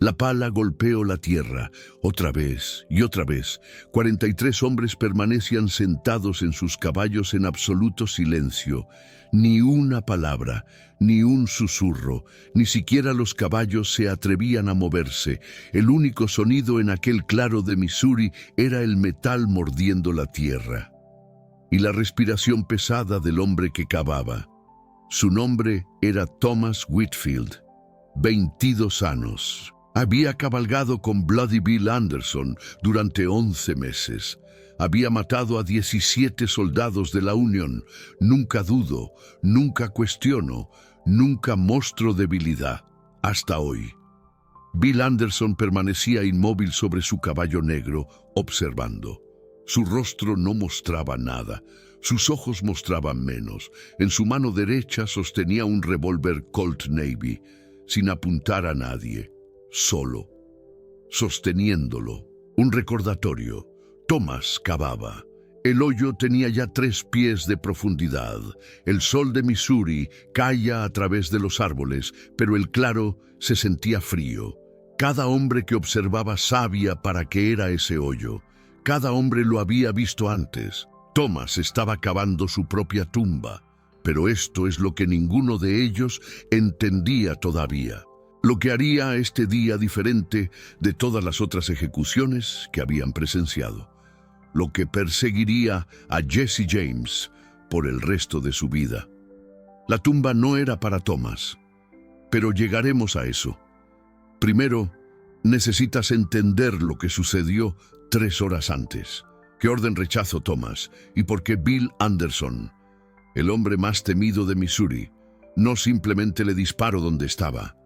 La pala golpeó la tierra, otra vez y otra vez. 43 hombres permanecían sentados en sus caballos en absoluto silencio. Ni una palabra, ni un susurro, ni siquiera los caballos se atrevían a moverse. El único sonido en aquel claro de Missouri era el metal mordiendo la tierra y la respiración pesada del hombre que cavaba. Su nombre era Thomas Whitfield, 22 años. Había cabalgado con Bloody Bill Anderson durante 11 meses. Había matado a 17 soldados de la Unión. Nunca dudo, nunca cuestiono, nunca muestro debilidad. Hasta hoy. Bill Anderson permanecía inmóvil sobre su caballo negro, observando. Su rostro no mostraba nada. Sus ojos mostraban menos. En su mano derecha sostenía un revólver Colt Navy, sin apuntar a nadie. Solo, sosteniéndolo, un recordatorio. Thomas cavaba. El hoyo tenía ya 3 pies de profundidad. El sol de Missouri caía a través de los árboles, pero el claro se sentía frío. Cada hombre que observaba sabía para qué era ese hoyo. Cada hombre lo había visto antes. Thomas estaba cavando su propia tumba, pero esto es lo que ninguno de ellos entendía todavía. Lo que haría este día diferente de todas las otras ejecuciones que habían presenciado. Lo que perseguiría a Jesse James por el resto de su vida. La tumba no era para Thomas, pero llegaremos a eso. Primero, necesitas entender lo que sucedió 3 horas antes. ¿Qué orden rechazó Thomas? ¿Y por qué Bill Anderson, el hombre más temido de Missouri, no simplemente le disparó donde estaba?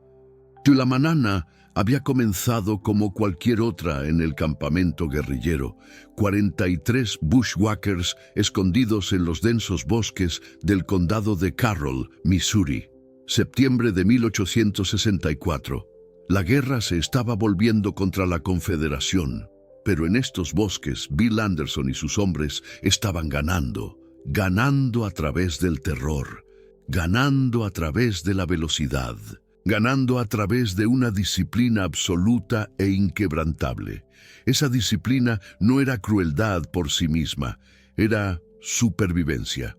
La manana había comenzado como cualquier otra en el campamento guerrillero. 43 bushwhackers escondidos en los densos bosques del condado de Carroll, Missouri. Septiembre de 1864. La guerra se estaba volviendo contra la Confederación, pero en estos bosques Bill Anderson y sus hombres estaban ganando. Ganando a través del terror, ganando a través de la velocidad. Ganando a través de una disciplina absoluta e inquebrantable. Esa disciplina no era crueldad por sí misma, era supervivencia.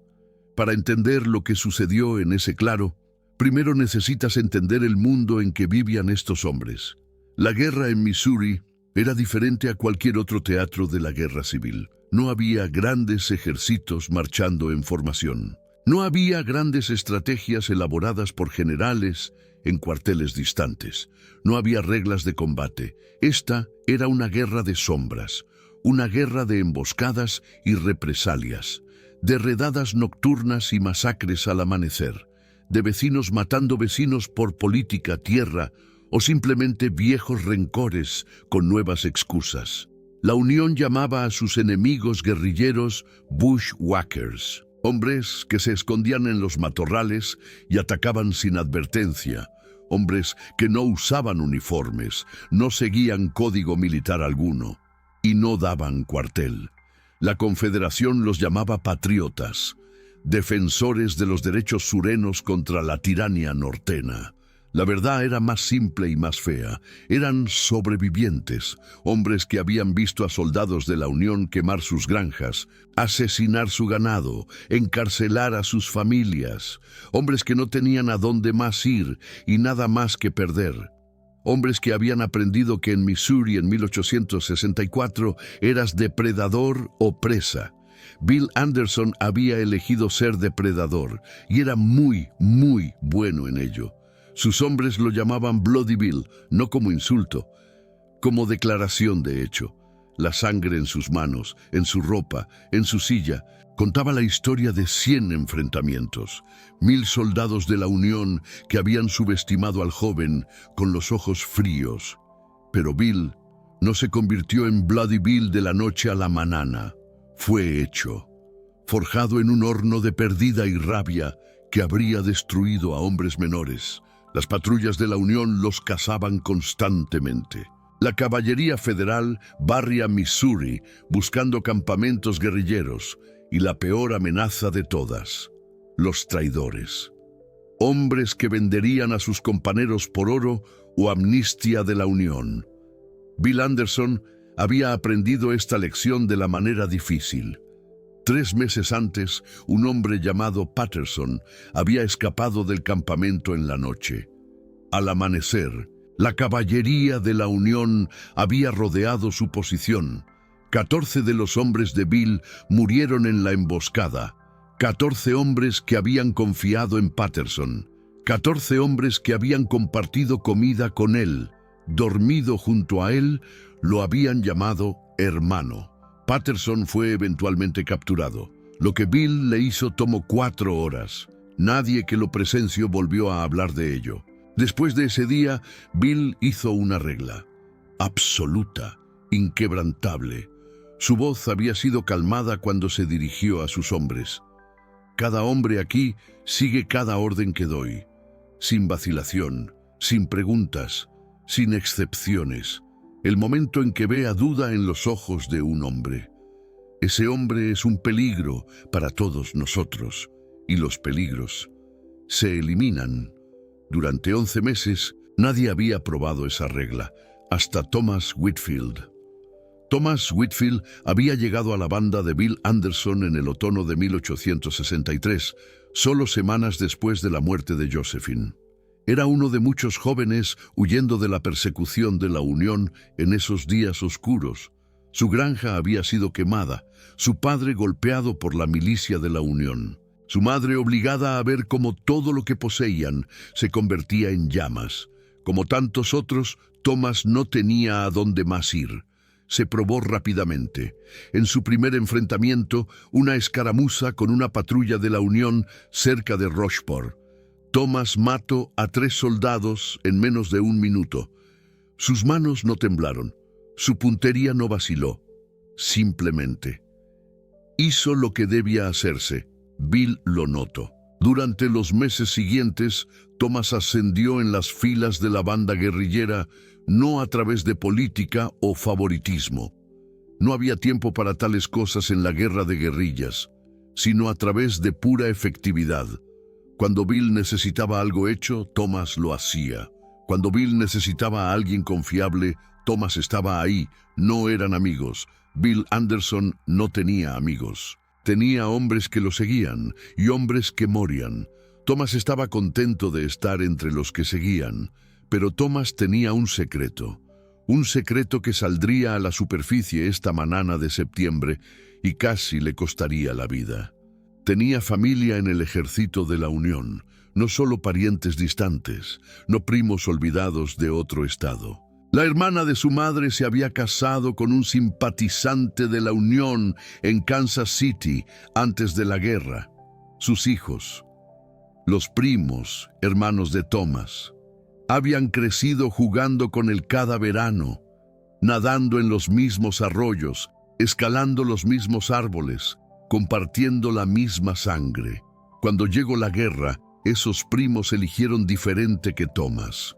Para entender lo que sucedió en ese claro, primero necesitas entender el mundo en que vivían estos hombres. La guerra en Missouri era diferente a cualquier otro teatro de la guerra civil. No había grandes ejércitos marchando en formación. No había grandes estrategias elaboradas por generales en cuarteles distantes. No había reglas de combate. Esta era una guerra de sombras, una guerra de emboscadas y represalias, de redadas nocturnas y masacres al amanecer, de vecinos matando vecinos por política, tierra o simplemente viejos rencores con nuevas excusas. La Unión llamaba a sus enemigos guerrilleros bushwhackers. Hombres que se escondían en los matorrales y atacaban sin advertencia. Hombres que no usaban uniformes, no seguían código militar alguno y no daban cuartel. La Confederación los llamaba patriotas, defensores de los derechos surenos contra la tiranía nortena. La verdad era más simple y más fea. Eran sobrevivientes, hombres que habían visto a soldados de la Unión quemar sus granjas, asesinar su ganado, encarcelar a sus familias, hombres que no tenían a dónde más ir y nada más que perder. Hombres que habían aprendido que en Missouri en 1864 eras depredador o presa. Bill Anderson había elegido ser depredador y era muy, muy bueno en ello. Sus hombres lo llamaban Bloody Bill, no como insulto, como declaración de hecho. La sangre en sus manos, en su ropa, en su silla, contaba la historia de 100 enfrentamientos. 1000 soldados de la Unión que habían subestimado al joven con los ojos fríos. Pero Bill no se convirtió en Bloody Bill de la noche a la mañana. Fue hecho, forjado en un horno de perdida y rabia que habría destruido a hombres menores. Las patrullas de la Unión los cazaban constantemente. La caballería federal barría Missouri buscando campamentos guerrilleros y la peor amenaza de todas, los traidores. Hombres que venderían a sus compañeros por oro o amnistía de la Unión. Bill Anderson había aprendido esta lección de la manera difícil. 3 meses antes, un hombre llamado Patterson había escapado del campamento en la noche. Al amanecer, la caballería de la Unión había rodeado su posición. 14 de los hombres de Bill murieron en la emboscada. 14 hombres que habían confiado en Patterson. 14 hombres que habían compartido comida con él. Dormido junto a él, lo habían llamado hermano. Patterson fue eventualmente capturado. Lo que Bill le hizo tomó 4 horas. Nadie que lo presenció volvió a hablar de ello. Después de ese día, Bill hizo una regla. Absoluta, inquebrantable. Su voz había sido calmada cuando se dirigió a sus hombres. Cada hombre aquí sigue cada orden que doy. Sin vacilación, sin preguntas, sin excepciones. El momento en que vea duda en los ojos de un hombre. Ese hombre es un peligro para todos nosotros, y los peligros se eliminan. Durante 11 meses, nadie había probado esa regla, hasta Thomas Whitfield. Thomas Whitfield había llegado a la banda de Bill Anderson en el otoño de 1863, solo semanas después de la muerte de Josephine. Era uno de muchos jóvenes huyendo de la persecución de la Unión en esos días oscuros. Su granja había sido quemada, su padre golpeado por la milicia de la Unión, su madre obligada a ver cómo todo lo que poseían se convertía en llamas. Como tantos otros, Thomas no tenía a dónde más ir. Se probó rápidamente. En su primer enfrentamiento, una escaramuza con una patrulla de la Unión cerca de Rocheport. Thomas mató a 3 soldados en menos de 1 minuto. Sus manos no temblaron, su puntería no vaciló. Simplemente hizo lo que debía hacerse. Bill lo notó. Durante los meses siguientes, Thomas ascendió en las filas de la banda guerrillera, no a través de política o favoritismo. No había tiempo para tales cosas en la guerra de guerrillas, sino a través de pura efectividad. Cuando Bill necesitaba algo hecho, Thomas lo hacía. Cuando Bill necesitaba a alguien confiable, Thomas estaba ahí. No eran amigos. Bill Anderson no tenía amigos. Tenía hombres que lo seguían y hombres que morían. Thomas estaba contento de estar entre los que seguían, pero Thomas tenía un secreto que saldría a la superficie esta mañana de septiembre y casi le costaría la vida. Tenía familia en el ejército de la Unión, no solo parientes distantes, no primos olvidados de otro estado. La hermana de su madre se había casado con un simpatizante de la Unión en Kansas City antes de la guerra. Sus hijos, los primos, hermanos de Thomas, habían crecido jugando con él cada verano, nadando en los mismos arroyos, escalando los mismos árboles, compartiendo la misma sangre. Cuando llegó la guerra, esos primos eligieron diferente que Thomas.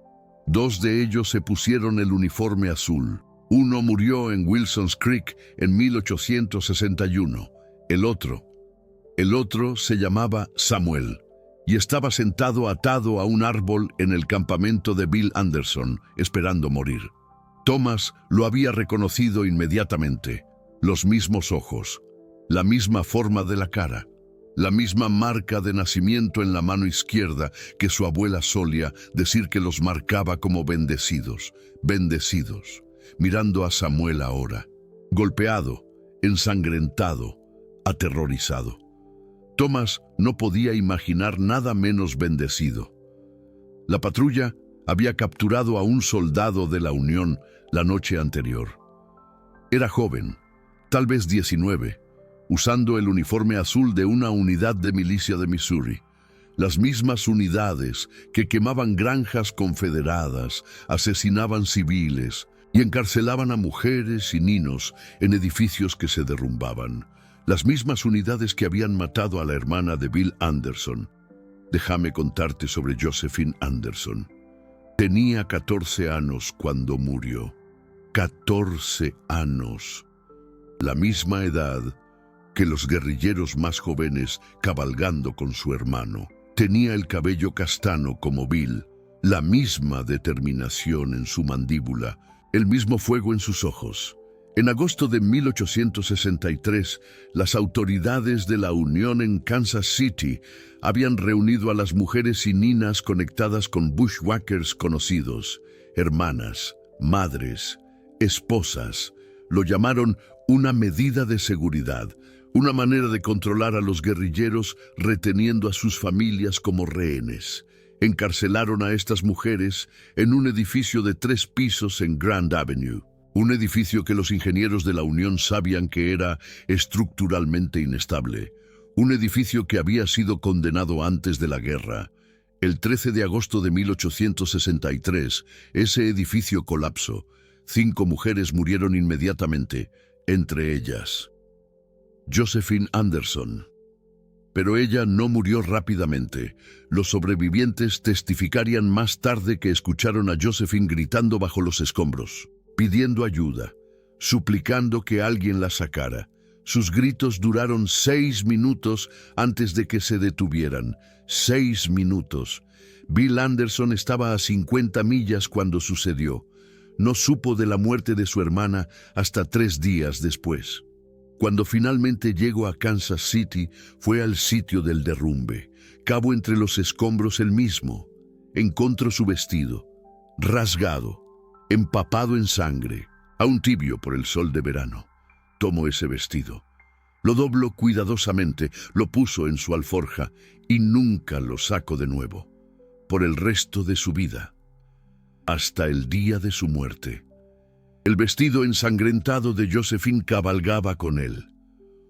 2 de ellos se pusieron el uniforme azul. Uno murió en Wilson's Creek en 1861. El otro se llamaba Samuel y estaba sentado atado a un árbol en el campamento de Bill Anderson, esperando morir. Thomas lo había reconocido inmediatamente. Los mismos ojos, la misma forma de la cara, la misma marca de nacimiento en la mano izquierda que su abuela solía decir que los marcaba como bendecidos, mirando a Samuel ahora, golpeado, ensangrentado, aterrorizado. Thomas no podía imaginar nada menos bendecido. La patrulla había capturado a un soldado de la Unión la noche anterior. Era joven, tal vez 19, usando el uniforme azul de una unidad de milicia de Missouri. Las mismas unidades que quemaban granjas confederadas, asesinaban civiles y encarcelaban a mujeres y niños en edificios que se derrumbaban. Las mismas unidades que habían matado a la hermana de Bill Anderson. Déjame contarte sobre Josephine Anderson. Tenía 14 años cuando murió. 14 años. La misma edad que los guerrilleros más jóvenes cabalgando con su hermano. Tenía el cabello castaño como Bill, la misma determinación en su mandíbula, el mismo fuego en sus ojos. En agosto de 1863, las autoridades de la Unión en Kansas City habían reunido a las mujeres y ninas conectadas con bushwhackers conocidos, hermanas, madres, esposas. Lo llamaron una medida de seguridad, una manera de controlar a los guerrilleros reteniendo a sus familias como rehenes. Encarcelaron a estas mujeres en un edificio de 3 pisos en Grand Avenue. Un edificio que los ingenieros de la Unión sabían que era estructuralmente inestable. Un edificio que había sido condenado antes de la guerra. El 13 de agosto de 1863, ese edificio colapsó. 5 mujeres murieron inmediatamente, entre ellas Josephine Anderson. Pero ella no murió rápidamente. Los sobrevivientes testificarían más tarde que escucharon a Josephine gritando bajo los escombros, pidiendo ayuda, suplicando que alguien la sacara. Sus gritos duraron 6 minutos antes de que se detuvieran. 6 minutos. Bill Anderson estaba a 50 millas cuando sucedió. No supo de la muerte de su hermana hasta 3 días después. Cuando finalmente llegó a Kansas City, fue al sitio del derrumbe. Cabo entre los escombros el mismo. Encontró su vestido, rasgado, empapado en sangre, aún tibio por el sol de verano. Tomó ese vestido, lo dobló cuidadosamente, lo puso en su alforja y nunca lo sacó de nuevo, por el resto de su vida, hasta el día de su muerte. El vestido ensangrentado de Josephine cabalgaba con él.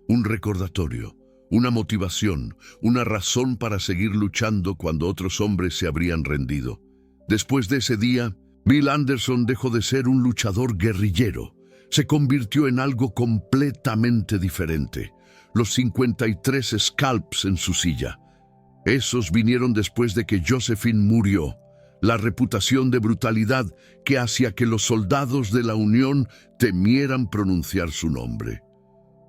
Un recordatorio, una motivación, una razón para seguir luchando cuando otros hombres se habrían rendido. Después de ese día, Bill Anderson dejó de ser un luchador guerrillero. Se convirtió en algo completamente diferente. Los 53 scalps en su silla. Esos vinieron después de que Josephine murió. La reputación de brutalidad que hacía que los soldados de la Unión temieran pronunciar su nombre.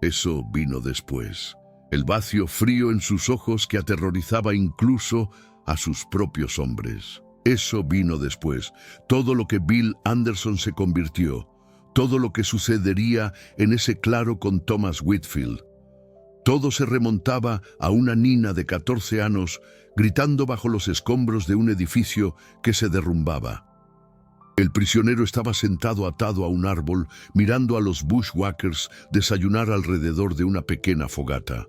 Eso vino después. El vacío frío en sus ojos que aterrorizaba incluso a sus propios hombres. Eso vino después. Todo lo que Bill Anderson se convirtió. Todo lo que sucedería en ese claro con Thomas Whitfield. Todo se remontaba a una nina de 14 años gritando bajo los escombros de un edificio que se derrumbaba. El prisionero estaba sentado atado a un árbol, mirando a los bushwhackers desayunar alrededor de una pequeña fogata.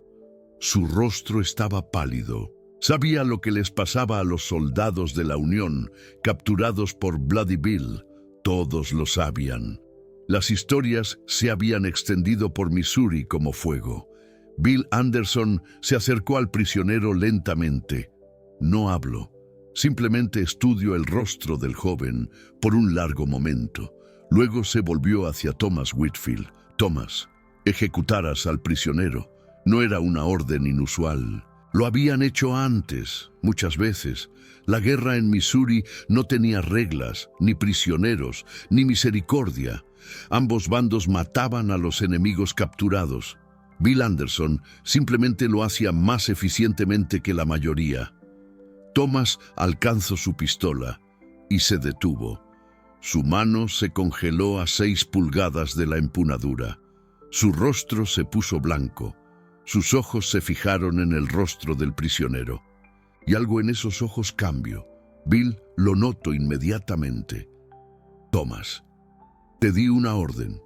Su rostro estaba pálido. Sabía lo que les pasaba a los soldados de la Unión, capturados por Bloody Bill. Todos lo sabían. Las historias se habían extendido por Missouri como fuego. Bill Anderson se acercó al prisionero lentamente. No habló, simplemente estudió el rostro del joven por un largo momento. Luego se volvió hacia Thomas Whitfield. Thomas, ejecutaras al prisionero. No era una orden inusual. Lo habían hecho antes, muchas veces. La guerra en Missouri no tenía reglas, ni prisioneros, ni misericordia. Ambos bandos mataban a los enemigos capturados. Bill Anderson simplemente lo hacía más eficientemente que la mayoría. Thomas alcanzó su pistola y se detuvo. Su mano se congeló a 6 pulgadas de la empuñadura. Su rostro se puso blanco. Sus ojos se fijaron en el rostro del prisionero. Y algo en esos ojos cambió. Bill lo notó inmediatamente. Thomas, te di una orden.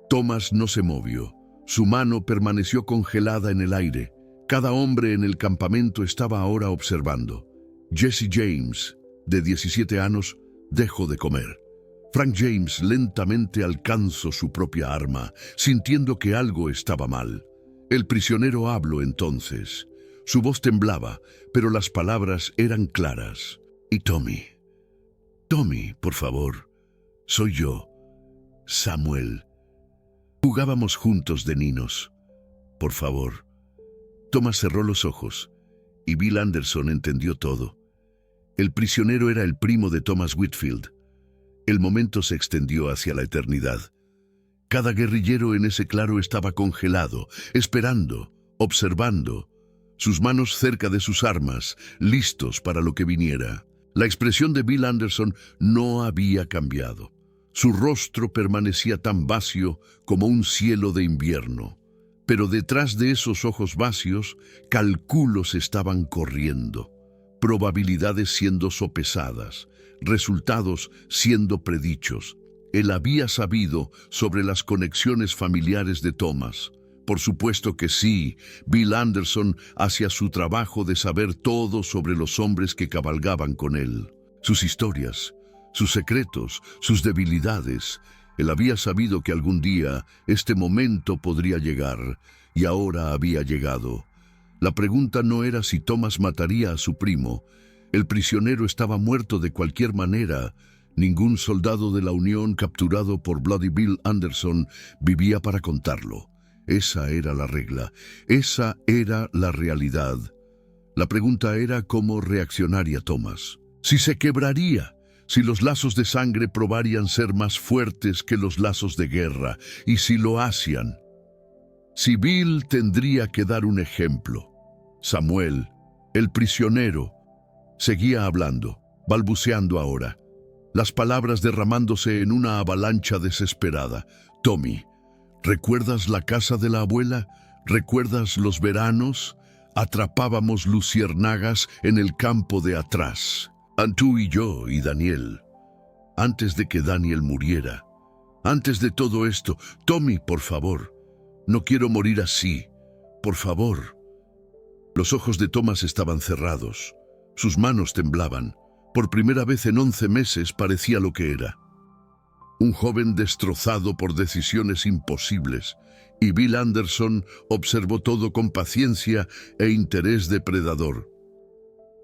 Thomas no se movió. Su mano permaneció congelada en el aire. Cada hombre en el campamento estaba ahora observando. Jesse James, de 17 años, dejó de comer. Frank James lentamente alcanzó su propia arma, sintiendo que algo estaba mal. El prisionero habló entonces. Su voz temblaba, pero las palabras eran claras. Y Tommy, por favor, soy yo, Samuel. Jugábamos juntos de niños. Por favor. Thomas cerró los ojos y Bill Anderson entendió todo. El prisionero era el primo de Thomas Whitfield. El momento se extendió hacia la eternidad. Cada guerrillero en ese claro estaba congelado, esperando, observando, sus manos cerca de sus armas, listos para lo que viniera. La expresión de Bill Anderson no había cambiado. Su rostro permanecía tan vacío como un cielo de invierno. Pero detrás de esos ojos vacíos, cálculos estaban corriendo, probabilidades siendo sopesadas, resultados siendo predichos. Él había sabido sobre las conexiones familiares de Thomas. Por supuesto que sí, Bill Anderson hacía su trabajo de saber todo sobre los hombres que cabalgaban con él. Sus historias, sus secretos, sus debilidades. Él había sabido que algún día este momento podría llegar, y ahora había llegado. La pregunta no era si Thomas mataría a su primo. El prisionero estaba muerto de cualquier manera. Ningún soldado de la Unión capturado por Bloody Bill Anderson vivía para contarlo. Esa era la regla. Esa era la realidad. La pregunta era cómo reaccionaría Thomas. Si se quebraría, si los lazos de sangre probarían ser más fuertes que los lazos de guerra, y si lo hacían. Si Bill tendría que dar un ejemplo. Samuel, el prisionero, seguía hablando, balbuceando ahora, las palabras derramándose en una avalancha desesperada. Tommy, ¿recuerdas la casa de la abuela? ¿Recuerdas los veranos? Atrapábamos luciérnagas en el campo de atrás. Tú y yo y Daniel. Antes de que Daniel muriera. Antes de todo esto, Tommy, por favor. No quiero morir así. Por favor. Los ojos de Thomas estaban cerrados. Sus manos temblaban. Por primera vez en 11 meses parecía lo que era. Un joven destrozado por decisiones imposibles, y Bill Anderson observó todo con paciencia e interés depredador.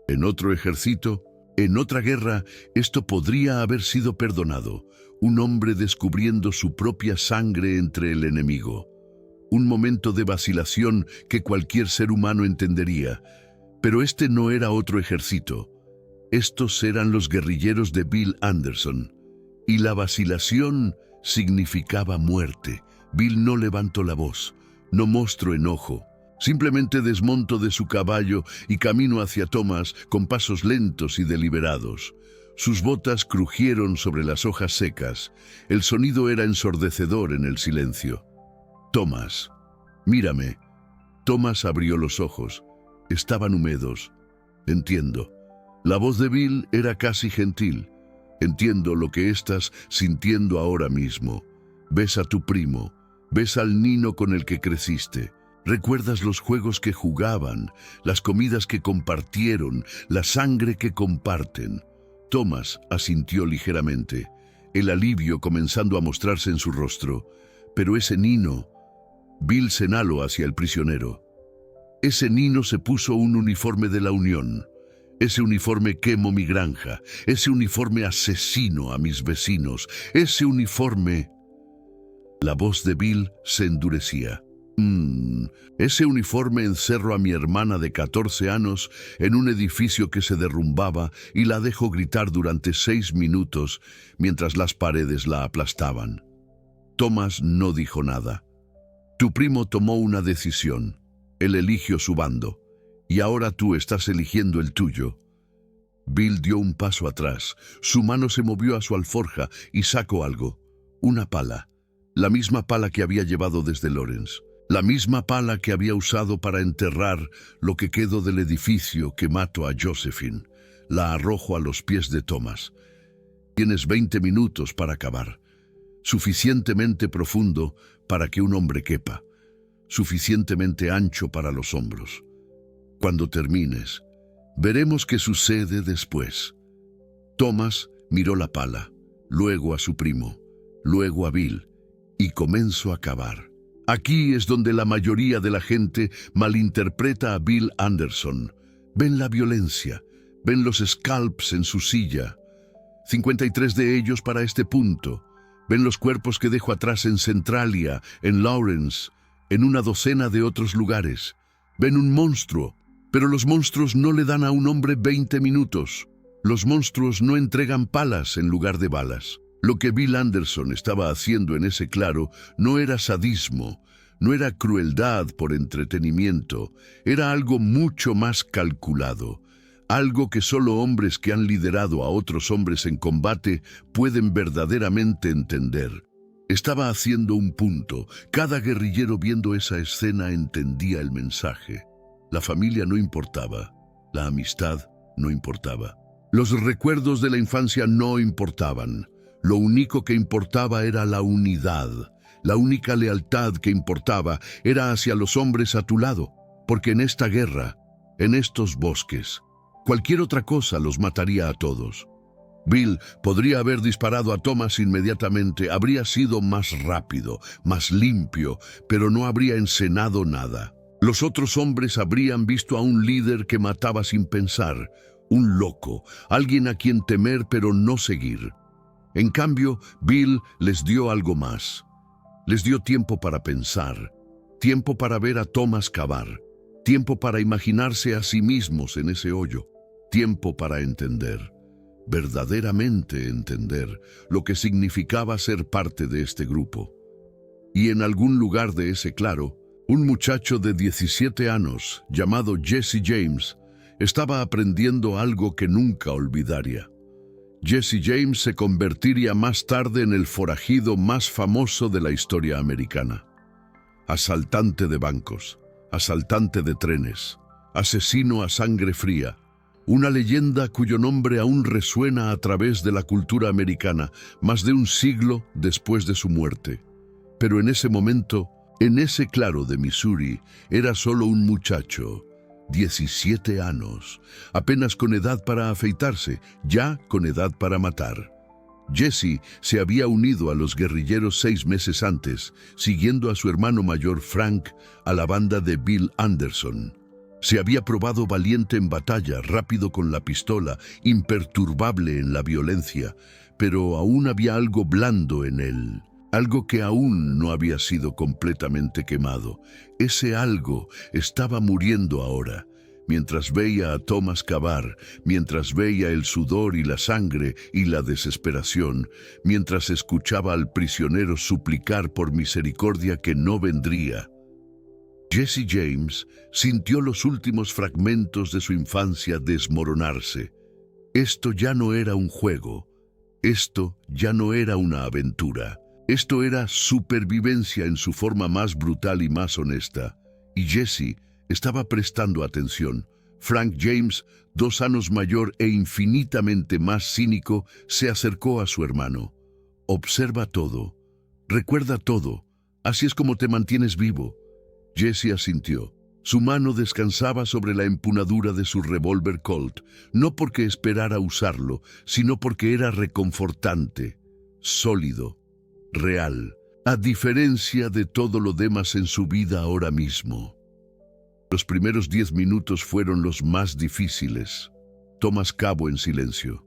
En otro ejército, en otra guerra, esto podría haber sido perdonado. Un hombre descubriendo su propia sangre entre el enemigo. Un momento de vacilación que cualquier ser humano entendería. Pero este no era otro ejército. Estos eran los guerrilleros de Bill Anderson. Y la vacilación significaba muerte. Bill no levantó la voz, no mostró enojo. Simplemente desmontó de su caballo y camino hacia Thomas con pasos lentos y deliberados. Sus botas crujieron sobre las hojas secas. El sonido era ensordecedor en el silencio. Thomas, mírame. Thomas abrió los ojos. Estaban húmedos. Entiendo. La voz de Bill era casi gentil. Entiendo lo que estás sintiendo ahora mismo. Ves a tu primo. Ves al niño con el que creciste. Recuerdas los juegos que jugaban, las comidas que compartieron, la sangre que comparten. Thomas asintió ligeramente, el alivio comenzando a mostrarse en su rostro. Pero ese niño... Bill señaló hacia el prisionero. Ese niño se puso un uniforme de la Unión. Ese uniforme quemó mi granja. Ese uniforme asesinó a mis vecinos. Ese uniforme... La voz de Bill se endurecía. Ese uniforme encerró a mi hermana de 14 años en un edificio que se derrumbaba y la dejó gritar durante 6 minutos mientras las paredes la aplastaban. Thomas no dijo nada. Tu primo tomó una decisión. Él eligió su bando. Y ahora tú estás eligiendo el tuyo. Bill dio un paso atrás. Su mano se movió a su alforja y sacó algo. Una pala. La misma pala que había llevado desde Lawrence. La misma pala que había usado para enterrar lo que quedó del edificio que mató a Josephine. La arrojó a los pies de Thomas. Tienes 20 minutos para acabar. Suficientemente profundo para que un hombre quepa. Suficientemente ancho para los hombros. Cuando termines, veremos qué sucede después. Thomas miró la pala, luego a su primo, luego a Bill, y comenzó a cavar. Aquí es donde la mayoría de la gente malinterpreta a Bill Anderson. Ven la violencia, ven los scalps en su silla. 53 de ellos para este punto. Ven los cuerpos que dejó atrás en Centralia, en Lawrence, en una docena de otros lugares. Ven un monstruo, pero los monstruos no le dan a un hombre 20 minutos. Los monstruos no entregan palas en lugar de balas. Lo que Bill Anderson estaba haciendo en ese claro no era sadismo, no era crueldad por entretenimiento, era algo mucho más calculado, algo que solo hombres que han liderado a otros hombres en combate pueden verdaderamente entender. Estaba haciendo un punto. Cada guerrillero viendo esa escena entendía el mensaje. La familia no importaba. La amistad no importaba. Los recuerdos de la infancia no importaban. Lo único que importaba era la unidad. La única lealtad que importaba era hacia los hombres a tu lado, porque en esta guerra, en estos bosques, cualquier otra cosa los mataría a todos. Bill podría haber disparado a Thomas inmediatamente, habría sido más rápido, más limpio, pero no habría encenado nada. Los otros hombres habrían visto a un líder que mataba sin pensar, un loco, alguien a quien temer pero no seguir. En cambio, Bill les dio algo más. Les dio tiempo para pensar, tiempo para ver a Thomas cavar, tiempo para imaginarse a sí mismos en ese hoyo, tiempo para entender, verdaderamente entender, lo que significaba ser parte de este grupo. Y en algún lugar de ese claro, un muchacho de 17 años, llamado Jesse James, estaba aprendiendo algo que nunca olvidaría. Jesse James se convertiría más tarde en el forajido más famoso de la historia americana. Asaltante de bancos, asaltante de trenes, asesino a sangre fría, una leyenda cuyo nombre aún resuena a través de la cultura americana más de un siglo después de su muerte. Pero en ese momento, en ese claro de Missouri, era solo un muchacho, 17 años, apenas con edad para afeitarse, ya con edad para matar. Jesse se había unido a los guerrilleros 6 meses antes, siguiendo a su hermano mayor Frank a la banda de Bill Anderson. Se había probado valiente en batalla, rápido con la pistola, imperturbable en la violencia, pero aún había algo blando en él. Algo que aún no había sido completamente quemado. Ese algo estaba muriendo ahora. Mientras veía a Thomas cavar, mientras veía el sudor y la sangre y la desesperación, mientras escuchaba al prisionero suplicar por misericordia que no vendría. Jesse James sintió los últimos fragmentos de su infancia desmoronarse. Esto ya no era un juego. Esto ya no era una aventura. Esto era supervivencia en su forma más brutal y más honesta. Y Jesse estaba prestando atención. Frank James, 2 años mayor e infinitamente más cínico, se acercó a su hermano. Observa todo. Recuerda todo. Así es como te mantienes vivo. Jesse asintió. Su mano descansaba sobre la empuñadura de su revólver Colt, no porque esperara usarlo, sino porque era reconfortante, sólido, real, a diferencia de todo lo demás en su vida ahora mismo. Los primeros 10 minutos fueron los más difíciles. Thomas cavó en silencio.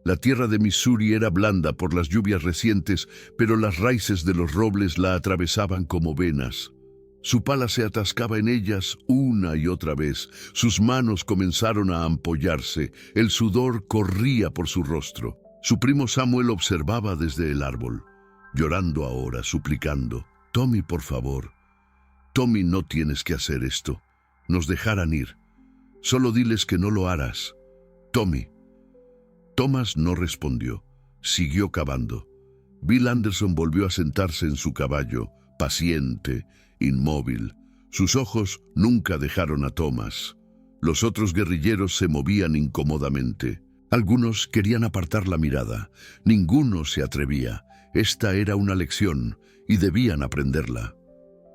La tierra de Missouri era blanda por las lluvias recientes, pero las raíces de los robles la atravesaban como venas. Su pala se atascaba en ellas una y otra vez. Sus manos comenzaron a ampollarse. El sudor corría por su rostro. Su primo Samuel observaba desde el árbol, llorando ahora, suplicando. «Tommy, por favor. Tommy, no tienes que hacer esto. Nos dejarán ir. Solo diles que no lo harás. Tommy». Thomas no respondió. Siguió cavando. Bill Anderson volvió a sentarse en su caballo, paciente, inmóvil. Sus ojos nunca dejaron a Thomas. Los otros guerrilleros se movían incómodamente. Algunos querían apartar la mirada. Ninguno se atrevía. Esta era una lección y debían aprenderla.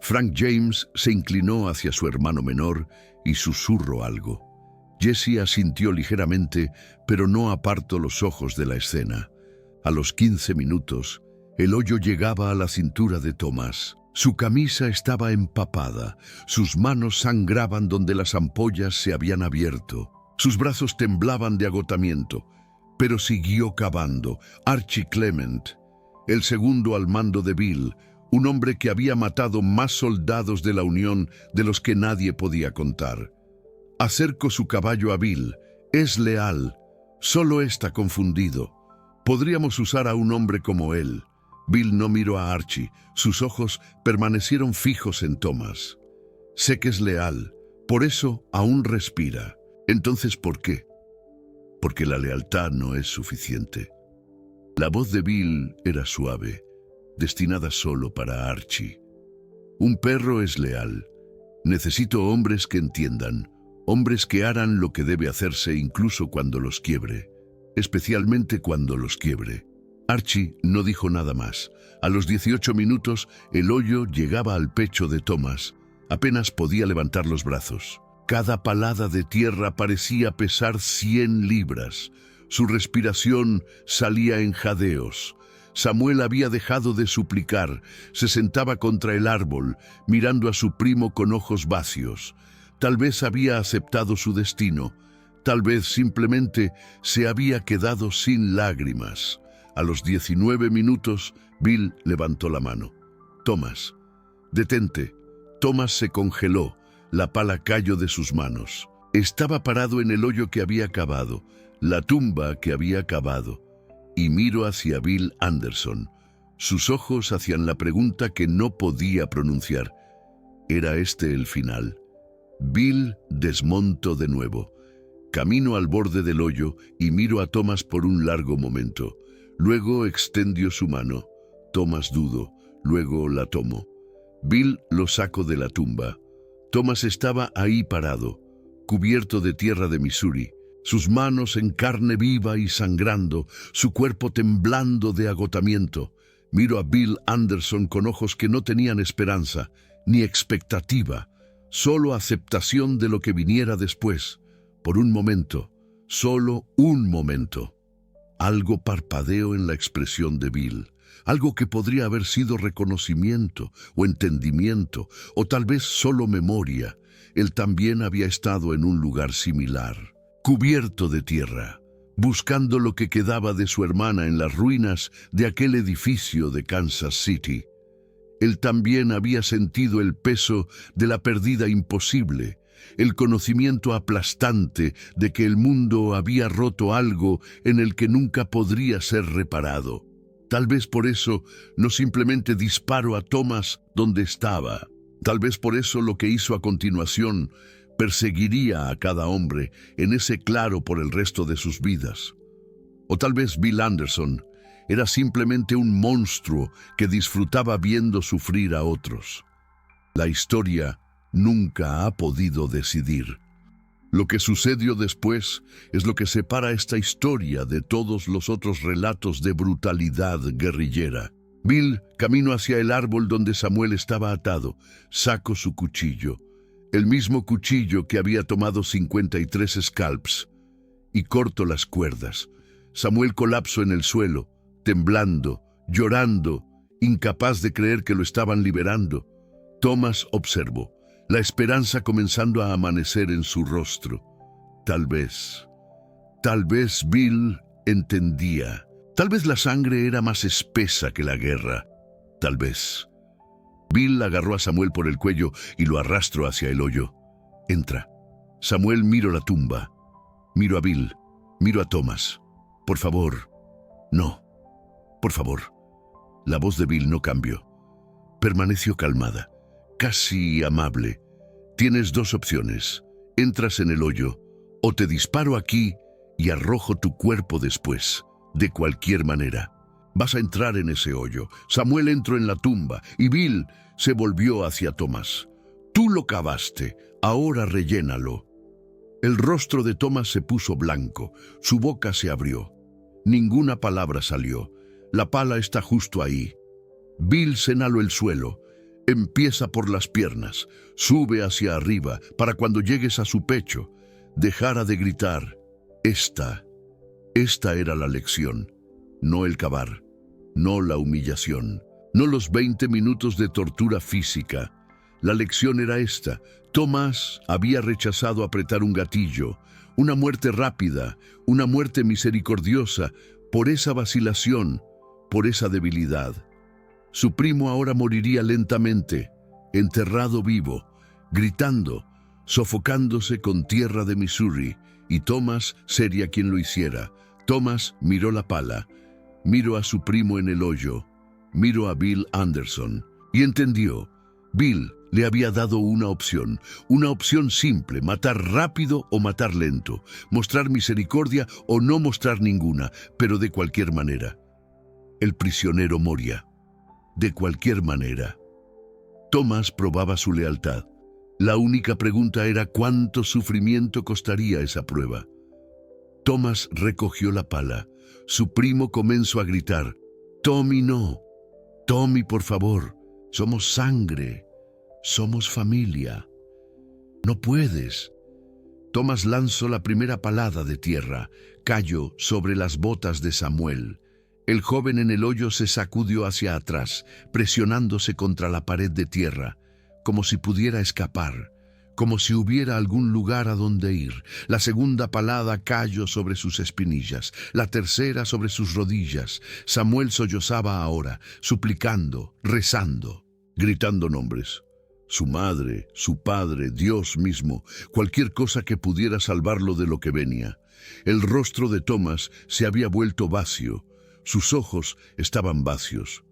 Frank James se inclinó hacia su hermano menor y susurró algo. Jesse asintió ligeramente, pero no apartó los ojos de la escena. A los 15 minutos, el hoyo llegaba a la cintura de Thomas. Su camisa estaba empapada, sus manos sangraban donde las ampollas se habían abierto. Sus brazos temblaban de agotamiento, pero siguió cavando. Archie Clement, el segundo al mando de Bill, un hombre que había matado más soldados de la Unión de los que nadie podía contar. Acercó su caballo a Bill. Es leal, solo está confundido. Podríamos usar a un hombre como él. Bill no miró a Archie. Sus ojos permanecieron fijos en Thomas. Sé que es leal, por eso aún respira. Entonces, ¿por qué? porque la lealtad no es suficiente. La voz de Bill era suave, destinada solo para Archie. Un perro es leal. Necesito hombres que entiendan, hombres que harán lo que debe hacerse incluso cuando los quiebre, especialmente cuando los quiebre. Archie no dijo nada más. A los 18 minutos, el hoyo llegaba al pecho de Thomas. Apenas podía levantar los brazos. Cada palada de tierra parecía pesar 100 libras. Su respiración salía en jadeos. Samuel había dejado de suplicar. Se sentaba contra el árbol, mirando a su primo con ojos vacíos. Tal vez había aceptado su destino. Tal vez simplemente se había quedado sin lágrimas. A los 19 minutos, Bill levantó la mano. «Thomas, detente». Thomas se congeló. La pala cayó de sus manos. Estaba parado en el hoyo que había cavado, la tumba que había cavado, y miró hacia Bill Anderson. Sus ojos hacían la pregunta que no podía pronunciar. ¿Era este el final? Bill desmontó de nuevo. Camino al borde del hoyo y miró a Thomas por un largo momento. Luego extendió su mano. Thomas dudó. Luego la tomó. Bill lo sacó de la tumba. Thomas estaba ahí parado, cubierto de tierra de Missouri, sus manos en carne viva y sangrando, su cuerpo temblando de agotamiento. Miró a Bill Anderson con ojos que no tenían esperanza, ni expectativa, solo aceptación de lo que viniera después. Por un momento, solo un momento. Algo parpadeó en la expresión de Bill. Algo que podría haber sido reconocimiento o entendimiento, o tal vez solo memoria. Él también había estado en un lugar similar, cubierto de tierra, buscando lo que quedaba de su hermana en las ruinas de aquel edificio de Kansas City. Él también había sentido el peso de la pérdida imposible, el conocimiento aplastante de que el mundo había roto algo en el que nunca podría ser reparado. Tal vez por eso no simplemente disparó a Thomas donde estaba. Tal vez por eso lo que hizo a continuación perseguiría a cada hombre en ese claro por el resto de sus vidas. O tal vez Bill Anderson era simplemente un monstruo que disfrutaba viendo sufrir a otros. La historia nunca ha podido decidir. Lo que sucedió después es lo que separa esta historia de todos los otros relatos de brutalidad guerrillera. Bill caminó hacia el árbol donde Samuel estaba atado, sacó su cuchillo, el mismo cuchillo que había tomado 53 scalps, y cortó las cuerdas. Samuel colapsó en el suelo, temblando, llorando, incapaz de creer que lo estaban liberando. Thomas observó, la esperanza comenzando a amanecer en su rostro. Tal vez Bill entendía. Tal vez la sangre era más espesa que la guerra. Tal vez. Bill agarró a Samuel por el cuello y lo arrastró hacia el hoyo. «Entra». Samuel miró la tumba. Miró a Bill. Miró a Thomas. «Por favor». «No. Por favor». La voz de Bill no cambió. Permaneció calmada, casi amable. «Tienes dos opciones. Entras en el hoyo, o te disparo aquí y arrojo tu cuerpo después. De cualquier manera, vas a entrar en ese hoyo». Samuel entró en la tumba y Bill se volvió hacia Thomas. «Tú lo cavaste, ahora rellénalo». El rostro de Thomas se puso blanco, su boca se abrió. Ninguna palabra salió. «La pala está justo ahí». Bill señaló el suelo. «Empieza por las piernas, sube hacia arriba para cuando llegues a su pecho. Dejara de gritar. Esta era la lección, no el cavar, no la humillación, no los 20 minutos de tortura física. La lección era esta. Thomas había rechazado apretar un gatillo, una muerte rápida, una muerte misericordiosa, por esa vacilación, por esa debilidad. Su primo ahora moriría lentamente, enterrado vivo, gritando, sofocándose con tierra de Missouri, y Thomas sería quien lo hiciera. Thomas miró la pala, miró a su primo en el hoyo, miró a Bill Anderson y entendió. Bill le había dado una opción simple: matar rápido o matar lento, mostrar misericordia o no mostrar ninguna, pero de cualquier manera. El prisionero moría. De cualquier manera. Thomas probaba su lealtad. La única pregunta era cuánto sufrimiento costaría esa prueba. Thomas recogió la pala. Su primo comenzó a gritar: «Tommy, no. Tommy, por favor. Somos sangre. Somos familia. No puedes». Thomas lanzó la primera palada de tierra. Cayó sobre las botas de Samuel. El joven en el hoyo se sacudió hacia atrás, presionándose contra la pared de tierra, como si pudiera escapar, como si hubiera algún lugar a donde ir. La segunda palada cayó sobre sus espinillas, la tercera sobre sus rodillas. Samuel sollozaba ahora, suplicando, rezando, gritando nombres. Su madre, su padre, Dios mismo, cualquier cosa que pudiera salvarlo de lo que venía. El rostro de Thomas se había vuelto vacío. Sus ojos estaban vacíos.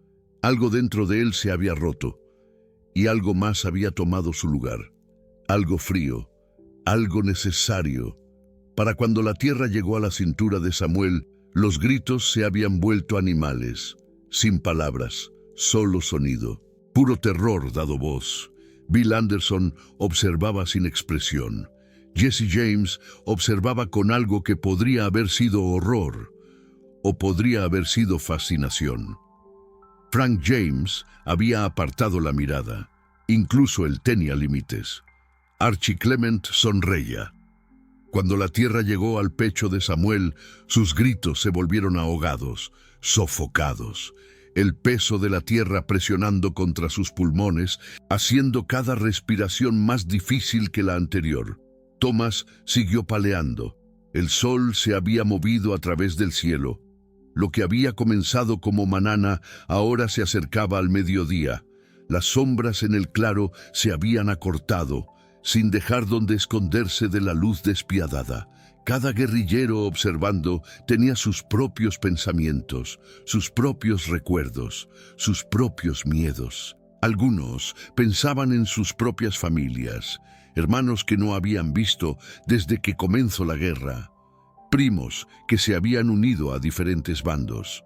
Algo dentro de él se había roto, y algo más había tomado su lugar. Algo frío, algo necesario. Para cuando la tierra llegó a la cintura de Samuel, los gritos se habían vuelto animales, sin palabras, solo sonido, puro terror dado voz. Bill Anderson observaba sin expresión. Jesse James observaba con algo que podría haber sido horror, o podría haber sido fascinación. Frank James había apartado la mirada. Incluso él tenía límites. Archie Clement sonreía. Cuando la tierra llegó al pecho de Samuel, sus gritos se volvieron ahogados, sofocados. El peso de la tierra presionando contra sus pulmones, haciendo cada respiración más difícil que la anterior. Thomas siguió paleando. El sol se había movido a través del cielo. Lo que había comenzado como mañana ahora se acercaba al mediodía. Las sombras en el claro se habían acortado, sin dejar donde esconderse de la luz despiadada. Cada guerrillero observando tenía sus propios pensamientos, sus propios recuerdos, sus propios miedos. Algunos pensaban en sus propias familias, hermanos que no habían visto desde que comenzó la guerra, primos que se habían unido a diferentes bandos.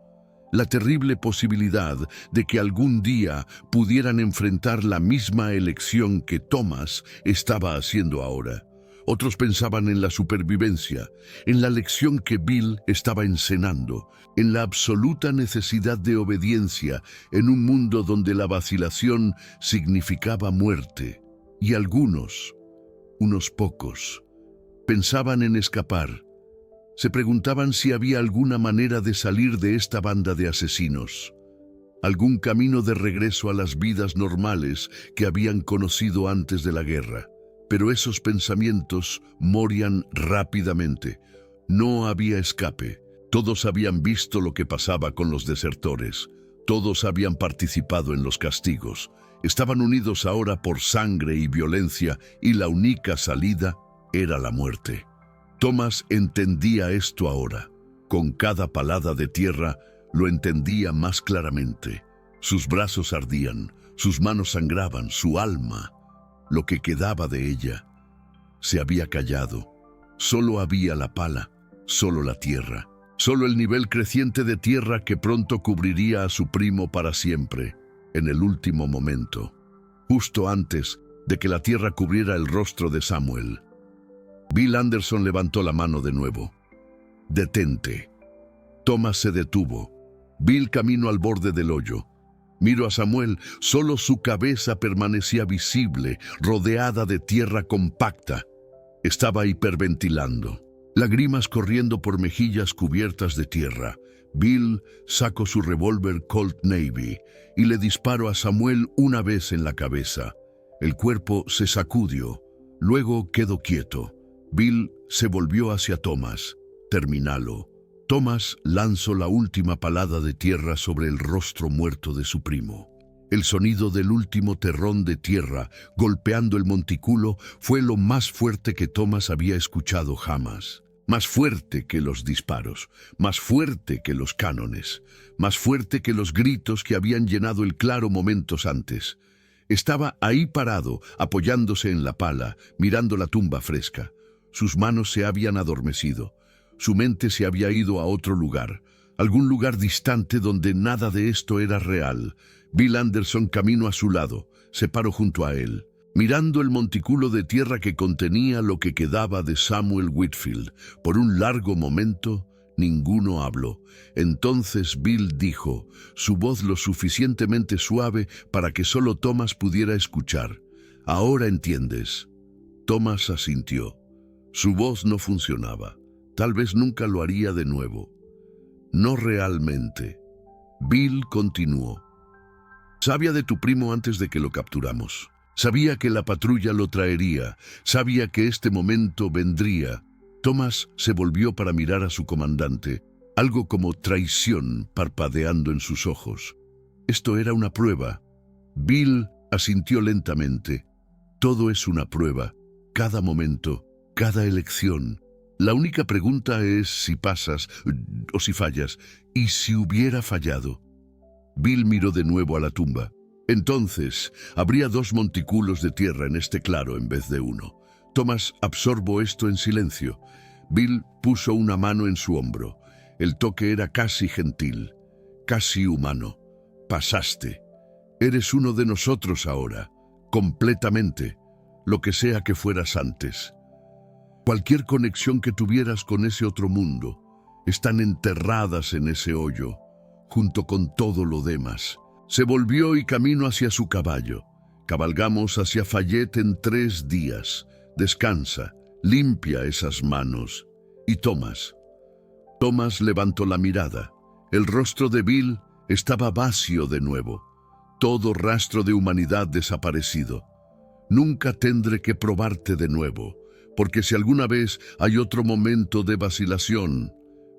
La terrible posibilidad de que algún día pudieran enfrentar la misma elección que Thomas estaba haciendo ahora. Otros pensaban en la supervivencia, en la lección que Bill estaba enseñando, en la absoluta necesidad de obediencia en un mundo donde la vacilación significaba muerte. Y algunos, unos pocos, pensaban en escapar. Se preguntaban si había alguna manera de salir de esta banda de asesinos, algún camino de regreso a las vidas normales que habían conocido antes de la guerra. Pero esos pensamientos morían rápidamente. No había escape. Todos habían visto lo que pasaba con los desertores. Todos habían participado en los castigos. Estaban unidos ahora por sangre y violencia, y la única salida era la muerte. Thomas entendía esto ahora. Con cada palada de tierra lo entendía más claramente. Sus brazos ardían, sus manos sangraban, su alma, lo que quedaba de ella, se había callado. Solo había la pala, solo la tierra, solo el nivel creciente de tierra que pronto cubriría a su primo para siempre, en el último momento, justo antes de que la tierra cubriera el rostro de Samuel. Bill Anderson levantó la mano de nuevo. «Detente». Thomas se detuvo. Bill caminó al borde del hoyo. Miró a Samuel, solo su cabeza permanecía visible, rodeada de tierra compacta. Estaba hiperventilando, lágrimas corriendo por mejillas cubiertas de tierra. Bill sacó su revólver Colt Navy y le disparó a Samuel una vez en la cabeza. El cuerpo se sacudió, luego quedó quieto. Bill se volvió hacia Thomas. «Terminalo». Thomas lanzó la última palada de tierra sobre el rostro muerto de su primo. El sonido del último terrón de tierra golpeando el montículo fue lo más fuerte que Thomas había escuchado jamás. Más fuerte que los disparos, más fuerte que los cánones, más fuerte que los gritos que habían llenado el claro momentos antes. Estaba ahí parado, apoyándose en la pala, mirando la tumba fresca. Sus manos se habían adormecido. Su mente se había ido a otro lugar, algún lugar distante donde nada de esto era real. Bill Anderson caminó a su lado, se paró junto a él, mirando el montículo de tierra que contenía lo que quedaba de Samuel Whitfield. Por un largo momento, ninguno habló. Entonces Bill dijo, su voz lo suficientemente suave para que solo Thomas pudiera escuchar: «Ahora entiendes». Thomas asintió. Su voz no funcionaba. Tal vez nunca lo haría de nuevo. No realmente. Bill continuó. «Sabía de tu primo antes de que lo capturamos. Sabía que la patrulla lo traería. Sabía que este momento vendría». Thomas se volvió para mirar a su comandante, algo como traición parpadeando en sus ojos. Esto era una prueba. Bill asintió lentamente. Todo es una prueba. Cada momento, cada elección. La única pregunta es si pasas o si fallas. ¿Y si hubiera fallado? Bill miró de nuevo a la tumba. Entonces, habría 2 montículos de tierra en este claro en vez de uno. Thomas absorbó esto en silencio. Bill puso una mano en su hombro. El toque era casi gentil, casi humano. «Pasaste. Eres uno de nosotros ahora, completamente, lo que sea que fueras antes. Cualquier conexión que tuvieras con ese otro mundo, están enterradas en ese hoyo, junto con todo lo demás». Se volvió y caminó hacia su caballo. «Cabalgamos hacia Fayette en 3 días. Descansa, limpia esas manos». Y Thomas levantó la mirada. El rostro de Bill estaba vacío de nuevo. Todo rastro de humanidad desaparecido. «Nunca tendré que probarte de nuevo, porque si alguna vez hay otro momento de vacilación,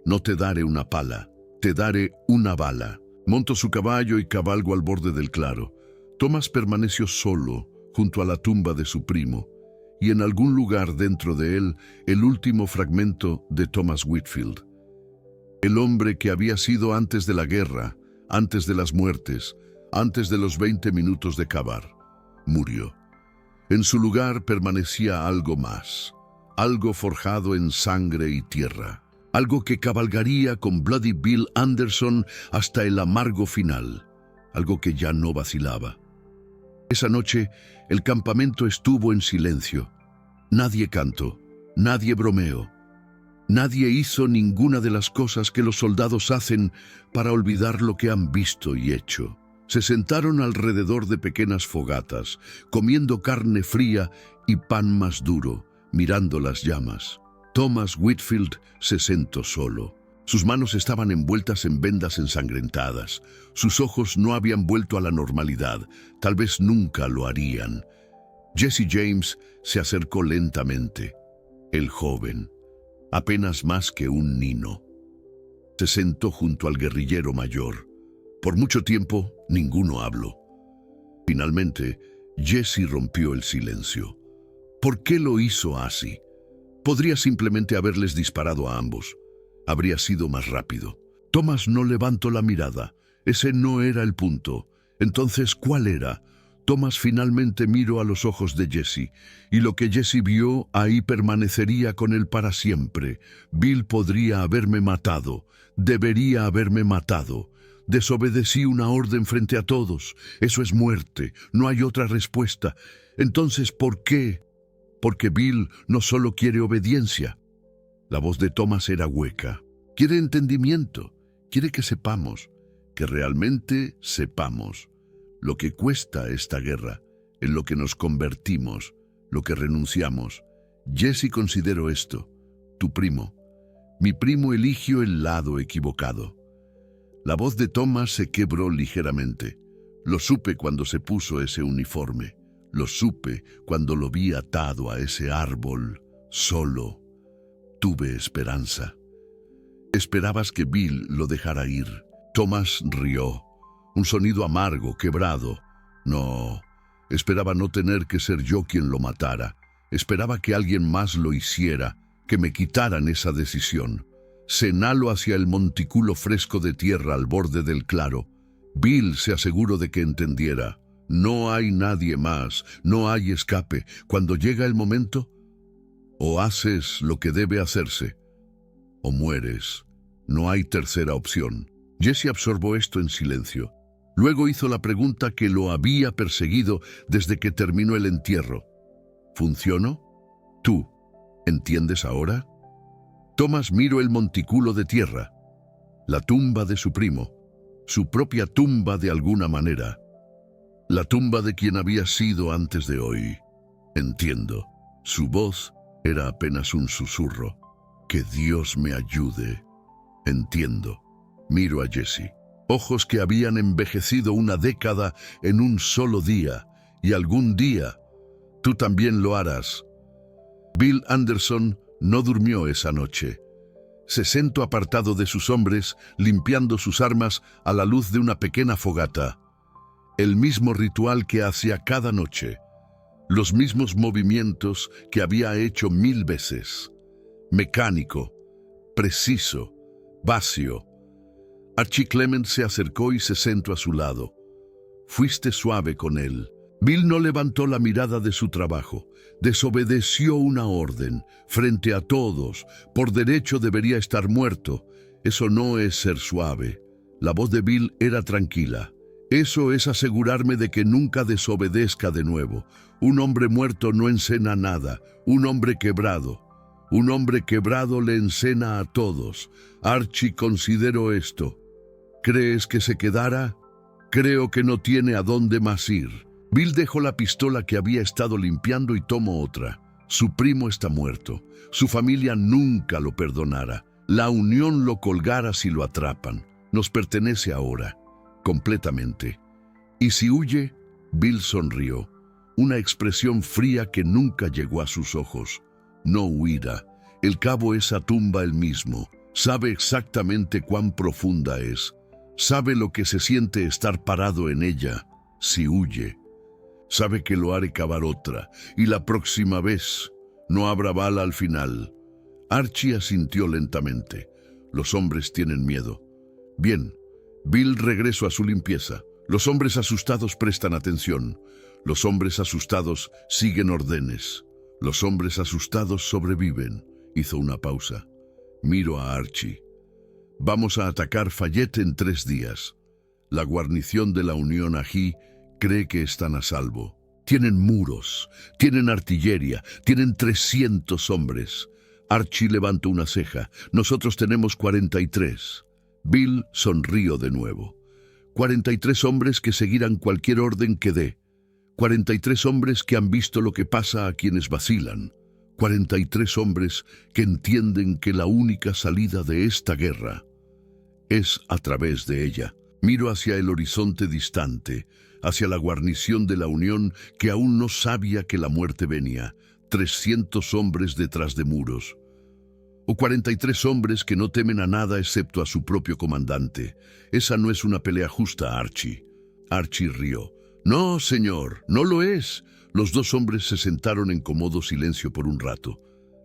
no te daré una pala, te daré una bala». Montó su caballo y cabalgó al borde del claro. Thomas permaneció solo junto a la tumba de su primo, y en algún lugar dentro de él el último fragmento de Thomas Whitfield. El hombre que había sido antes de la guerra, antes de las muertes, antes de los 20 minutos de cavar, murió. En su lugar permanecía algo más, algo forjado en sangre y tierra. Algo que cabalgaría con Bloody Bill Anderson hasta el amargo final. Algo que ya no vacilaba. Esa noche, el campamento estuvo en silencio. Nadie cantó, nadie bromeó. Nadie hizo ninguna de las cosas que los soldados hacen para olvidar lo que han visto y hecho. Se sentaron alrededor de pequeñas fogatas, comiendo carne fría y pan más duro, mirando las llamas. Thomas Whitfield se sentó solo. Sus manos estaban envueltas en vendas ensangrentadas. Sus ojos no habían vuelto a la normalidad. Tal vez nunca lo harían. Jesse James se acercó lentamente. El joven, apenas más que un niño. Se sentó junto al guerrillero mayor. Por mucho tiempo, ninguno habló. Finalmente, Jesse rompió el silencio. ¿Por qué lo hizo así? Podría simplemente haberles disparado a ambos. Habría sido más rápido. Thomas no levantó la mirada. Ese no era el punto. Entonces, ¿cuál era? Thomas finalmente miró a los ojos de Jesse, y lo que Jesse vio ahí permanecería con él para siempre. Bill podría haberme matado. Debería haberme matado. Desobedecí una orden frente a todos. Eso es muerte. No hay otra respuesta. Entonces, ¿por qué? Porque Bill no solo quiere obediencia. La voz de Thomas era hueca. Quiere entendimiento. Quiere que sepamos, que realmente sepamos lo que cuesta esta guerra, en lo que nos convertimos, lo que renunciamos. Jesse consideró esto. Tu primo. Mi primo eligió el lado equivocado. La voz de Thomas se quebró ligeramente. Lo supe cuando se puso ese uniforme. Lo supe cuando lo vi atado a ese árbol, solo. Tuve esperanza. Esperabas que Bill lo dejara ir. Thomas rió. Un sonido amargo, quebrado. No, esperaba no tener que ser yo quien lo matara. Esperaba que alguien más lo hiciera, que me quitaran esa decisión. Señaló hacia el montículo fresco de tierra al borde del claro. Bill se aseguró de que entendiera. No hay nadie más, no hay escape. Cuando llega el momento, o haces lo que debe hacerse, o mueres. No hay tercera opción. Jesse absorbó esto en silencio. Luego hizo la pregunta que lo había perseguido desde que terminó el entierro. ¿Funcionó? ¿Tú entiendes ahora? Thomas miró el montículo de tierra, la tumba de su primo, su propia tumba de alguna manera, la tumba de quien había sido antes de hoy. Entiendo. Su voz era apenas un susurro. Que Dios me ayude. Entiendo. Miro a Jesse. Ojos que habían envejecido una década en un solo día, y algún día tú también lo harás. Bill Anderson no durmió esa noche. Se sentó apartado de sus hombres, limpiando sus armas a la luz de una pequeña fogata. El mismo ritual que hacía cada noche. Los mismos movimientos que había hecho 1000 veces. Mecánico, preciso, vacío. Archie Clement se acercó y se sentó a su lado. Fuiste suave con él. Bill no levantó la mirada de su trabajo. Desobedeció una orden. Frente a todos, por derecho debería estar muerto. Eso no es ser suave. La voz de Bill era tranquila. Eso es asegurarme de que nunca desobedezca de nuevo. Un hombre muerto no encena nada. Un hombre quebrado le encena a todos. Archie consideró esto. ¿Crees que se quedará? Creo que no tiene a dónde más ir. Bill dejó la pistola que había estado limpiando y tomó otra. Su primo está muerto. Su familia nunca lo perdonará. La unión lo colgará si lo atrapan. Nos pertenece ahora, completamente. ¿Y si huye? Bill sonrió. Una expresión fría que nunca llegó a sus ojos. No huirá. El cabo esa tumba él mismo. Sabe exactamente cuán profunda es. Sabe lo que se siente estar parado en ella si huye. Sabe que lo haré cavar otra, y la próxima vez no habrá bala al final. Archie asintió lentamente. Los hombres tienen miedo. Bien, Bill regresó a su limpieza. Los hombres asustados prestan atención. Los hombres asustados siguen órdenes. Los hombres asustados sobreviven. Hizo una pausa. Miro a Archie. Vamos a atacar Fayette en 3 días. La guarnición de la Unión Ají cree que están a salvo. Tienen muros, tienen artillería, tienen 300 hombres. Archie levantó una ceja. Nosotros tenemos 43. Bill sonrió de nuevo. 43 hombres que seguirán cualquier orden que dé. 43 hombres que han visto lo que pasa a quienes vacilan. 43 hombres que entienden que la única salida de esta guerra es a través de ella. Miro hacia el horizonte distante, hacia la guarnición de la Unión que aún no sabía que la muerte venía. 300 hombres detrás de muros. O 43 hombres que no temen a nada excepto a su propio comandante. Esa no es una pelea justa, Archie. Archie rió. No, señor, no lo es. Los 2 hombres se sentaron en cómodo silencio por un rato.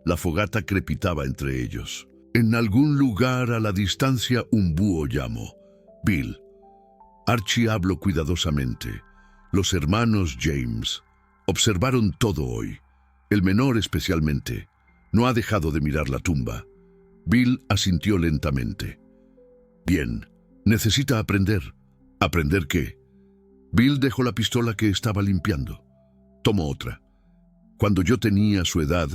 La fogata crepitaba entre ellos. En algún lugar a la distancia un búho llamó. Bill. Archie habló cuidadosamente. Los hermanos James observaron todo hoy. El menor especialmente. No ha dejado de mirar la tumba. Bill asintió lentamente. Bien, necesita aprender. ¿Aprender qué? Bill dejó la pistola que estaba limpiando. Tomó otra. Cuando yo tenía su edad,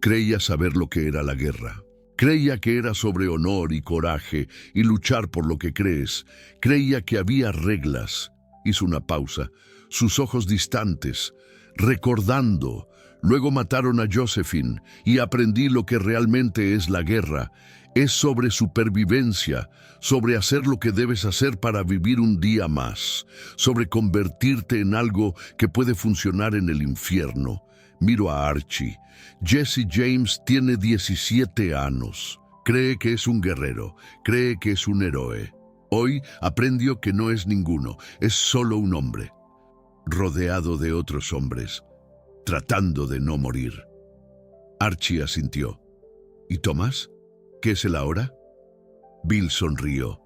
creía saber lo que era la guerra. Creía que era sobre honor y coraje y luchar por lo que crees. Creía que había reglas. Hizo una pausa, sus ojos distantes, recordando. Luego mataron a Josephine y aprendí lo que realmente es la guerra. Es sobre supervivencia, sobre hacer lo que debes hacer para vivir un día más, sobre convertirte en algo que puede funcionar en el infierno. Miro a Archie. Jesse James tiene 17 años. Cree que es un guerrero, cree que es un héroe. Hoy aprendió que no es ninguno, es solo un hombre, rodeado de otros hombres, tratando de no morir. Archie asintió. ¿Y Thomas? ¿Qué es él ahora? Bill sonrió.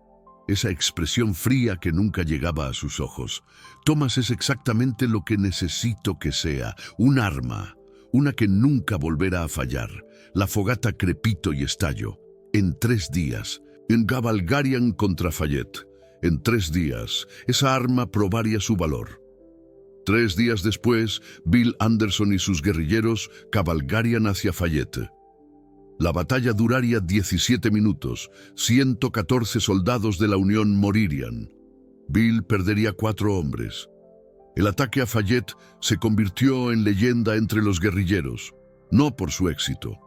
esa expresión fría que nunca llegaba a sus ojos. Thomas es exactamente lo que necesito que sea, un arma, una que nunca volverá a fallar. La fogata crepito y estallo. En 3 días, en cabalgarían contra Fayette. En 3 días, esa arma probaría su valor. 3 días después, Bill Anderson y sus guerrilleros cabalgarían hacia Fayette. La batalla duraría 17 minutos, 114 soldados de la Unión morirían. Bill perdería 4 hombres. El ataque a Fayette se convirtió en leyenda entre los guerrilleros, no por su éxito.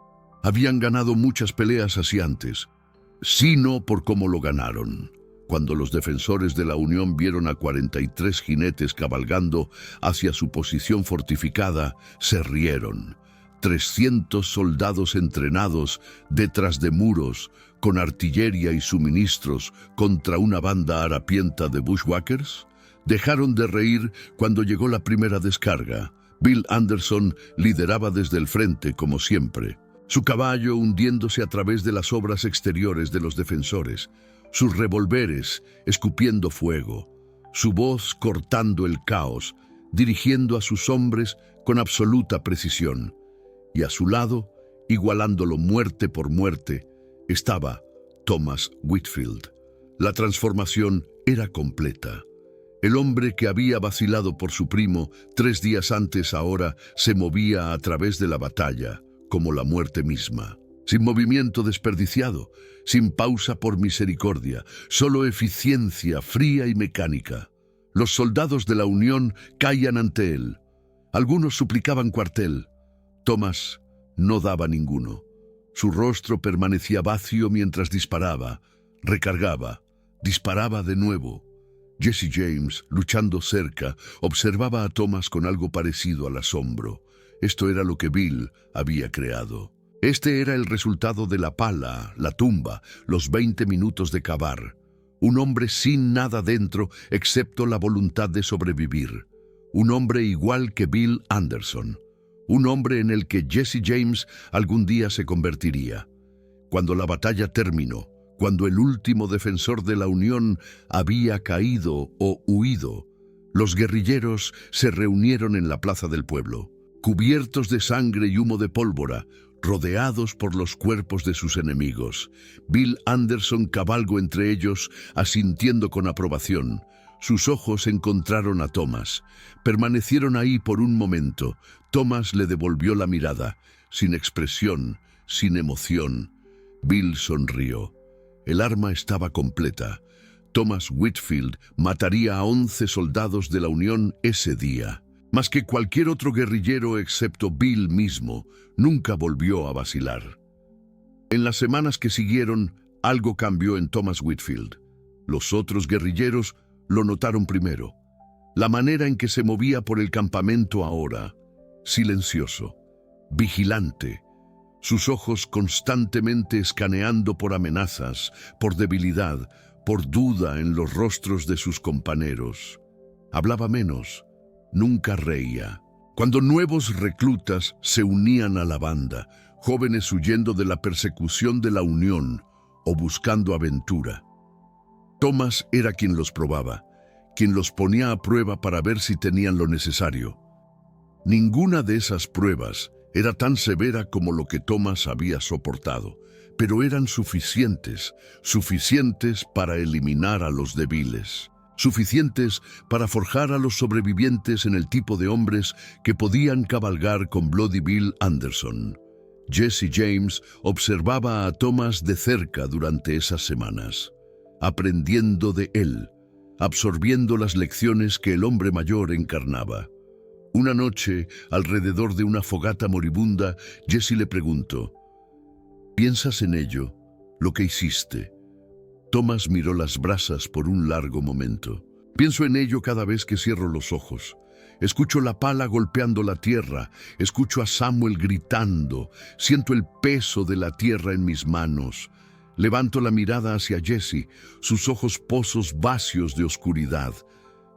Habían ganado muchas peleas así antes, sino por cómo lo ganaron. Cuando los defensores de la Unión vieron a 43 jinetes cabalgando hacia su posición fortificada, se rieron. 300 soldados entrenados detrás de muros, con artillería y suministros contra una banda harapienta de bushwhackers. Dejaron de reír cuando llegó la primera descarga. Bill Anderson lideraba desde el frente, como siempre. Su caballo hundiéndose a través de las obras exteriores de los defensores, sus revólveres escupiendo fuego, su voz cortando el caos, dirigiendo a sus hombres con absoluta precisión. Y a su lado, igualándolo muerte por muerte, estaba Thomas Whitfield. La transformación era completa. El hombre que había vacilado por su primo 3 días antes ahora se movía a través de la batalla, como la muerte misma, sin movimiento desperdiciado, sin pausa por misericordia, solo eficiencia fría y mecánica. Los soldados de la Unión caían ante él. Algunos suplicaban cuartel. Thomas no daba ninguno. Su rostro permanecía vacío mientras disparaba, recargaba, disparaba de nuevo. Jesse James, luchando cerca, observaba a Thomas con algo parecido al asombro. Esto era lo que Bill había creado. Este era el resultado de la pala, la tumba, los 20 minutos de cavar. Un hombre sin nada dentro excepto la voluntad de sobrevivir. Un hombre igual que Bill Anderson. Un hombre en el que Jesse James algún día se convertiría. Cuando la batalla terminó, cuando el último defensor de la Unión había caído o huido, los guerrilleros se reunieron en la plaza del pueblo, cubiertos de sangre y humo de pólvora, rodeados por los cuerpos de sus enemigos. Bill Anderson cabalgó entre ellos, asintiendo con aprobación. Sus ojos encontraron a Thomas. Permanecieron ahí por un momento. Thomas le devolvió la mirada, sin expresión, sin emoción. Bill sonrió. El arma estaba completa. Thomas Whitfield mataría a 11 soldados de la Unión ese día. Más que cualquier otro guerrillero excepto Bill mismo, nunca volvió a vacilar. En las semanas que siguieron, algo cambió en Thomas Whitfield. Los otros guerrilleros lo notaron primero. La manera en que se movía por el campamento ahora, silencioso, vigilante, sus ojos constantemente escaneando por amenazas, por debilidad, por duda en los rostros de sus compañeros. Hablaba menos, nunca reía. Cuando nuevos reclutas se unían a la banda, jóvenes huyendo de la persecución de la Unión o buscando aventura, Thomas era quien los probaba, quien los ponía a prueba para ver si tenían lo necesario. Ninguna de esas pruebas era tan severa como lo que Thomas había soportado, pero eran suficientes para eliminar a los débiles, suficientes para forjar a los sobrevivientes en el tipo de hombres que podían cabalgar con Bloody Bill Anderson. Jesse James observaba a Thomas de cerca durante esas semanas, aprendiendo de él, absorbiendo las lecciones que el hombre mayor encarnaba. Una noche, alrededor de una fogata moribunda, Jesse le preguntó: ¿piensas en ello, lo que hiciste? Thomas miró las brasas por un largo momento. Pienso en ello cada vez que cierro los ojos. Escucho la pala golpeando la tierra, escucho a Samuel gritando, siento el peso de la tierra en mis manos. Levanto la mirada hacia Jesse, sus ojos pozos vacíos de oscuridad.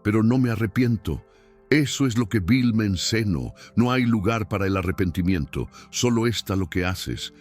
Pero no me arrepiento. Eso es lo que Bill me enseñó. No hay lugar para el arrepentimiento, solo está lo que haces.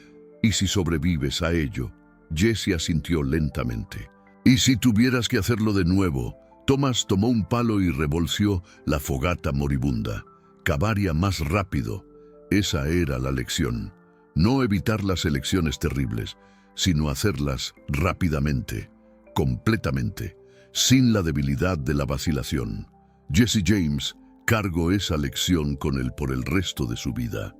Y si sobrevives a ello. Jesse asintió lentamente. Y si tuvieras que hacerlo de nuevo, Thomas tomó un palo y revolció la fogata moribunda. Cavaría más rápido. Esa era la lección. No evitar las elecciones terribles, sino hacerlas rápidamente, completamente, sin la debilidad de la vacilación. Jesse James cargó esa lección con él por el resto de su vida.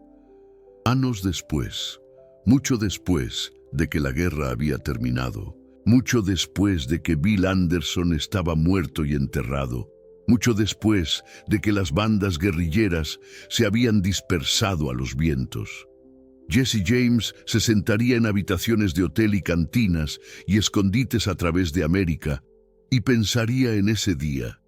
Años después, mucho después de que la guerra había terminado, mucho después de que Bill Anderson estaba muerto y enterrado, mucho después de que las bandas guerrilleras se habían dispersado a los vientos, Jesse James se sentaría en habitaciones de hotel y cantinas y escondites a través de América y pensaría en ese día.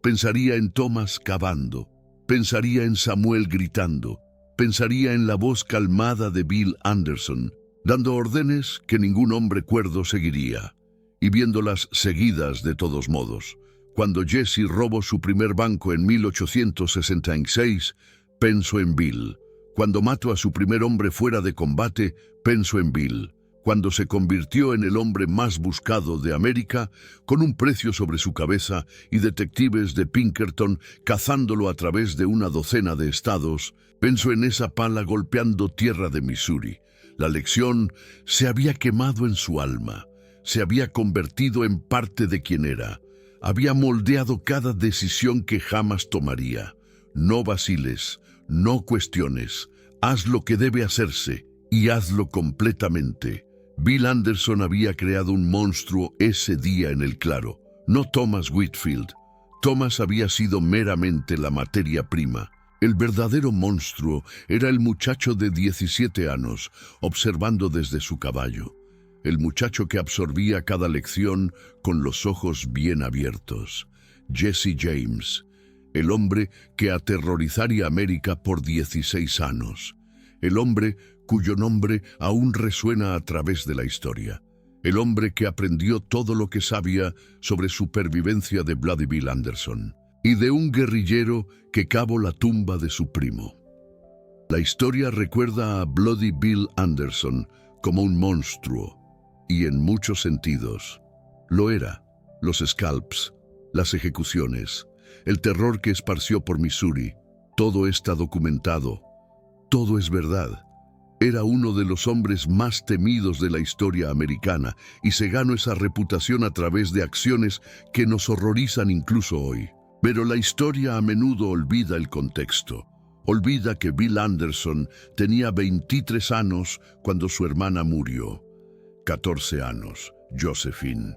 Pensaría en Thomas cavando, pensaría en Samuel gritando, pensaría en la voz calmada de Bill Anderson, dando órdenes que ningún hombre cuerdo seguiría, y viéndolas seguidas de todos modos. Cuando Jesse robó su primer banco en 1866, pensó en Bill. Cuando mató a su primer hombre fuera de combate, pensó en Bill. Cuando se convirtió en el hombre más buscado de América, con un precio sobre su cabeza y detectives de Pinkerton cazándolo a través de una docena de estados, pensó en esa pala golpeando tierra de Missouri. La lección se había quemado en su alma, se había convertido en parte de quien era. Había moldeado cada decisión que jamás tomaría. No vaciles, no cuestiones, haz lo que debe hacerse y hazlo completamente. Bill Anderson había creado un monstruo ese día en el claro, no Thomas Whitfield. Thomas había sido meramente la materia prima. El verdadero monstruo era el muchacho de 17 años, observando desde su caballo. El muchacho que absorbía cada lección con los ojos bien abiertos. Jesse James, el hombre que aterrorizaría a América por 16 años. El hombre cuyo nombre aún resuena a través de la historia. El hombre que aprendió todo lo que sabía sobre supervivencia de Bloody Bill Anderson y de un guerrillero que cavó la tumba de su primo. La historia recuerda a Bloody Bill Anderson como un monstruo, y en muchos sentidos lo era. Los scalps, las ejecuciones, el terror que esparció por Missouri, todo está documentado, todo es verdad. Era uno de los hombres más temidos de la historia americana y se ganó esa reputación a través de acciones que nos horrorizan incluso hoy. Pero la historia a menudo olvida el contexto. Olvida que Bill Anderson tenía 23 años cuando su hermana murió. 14 años, Josephine.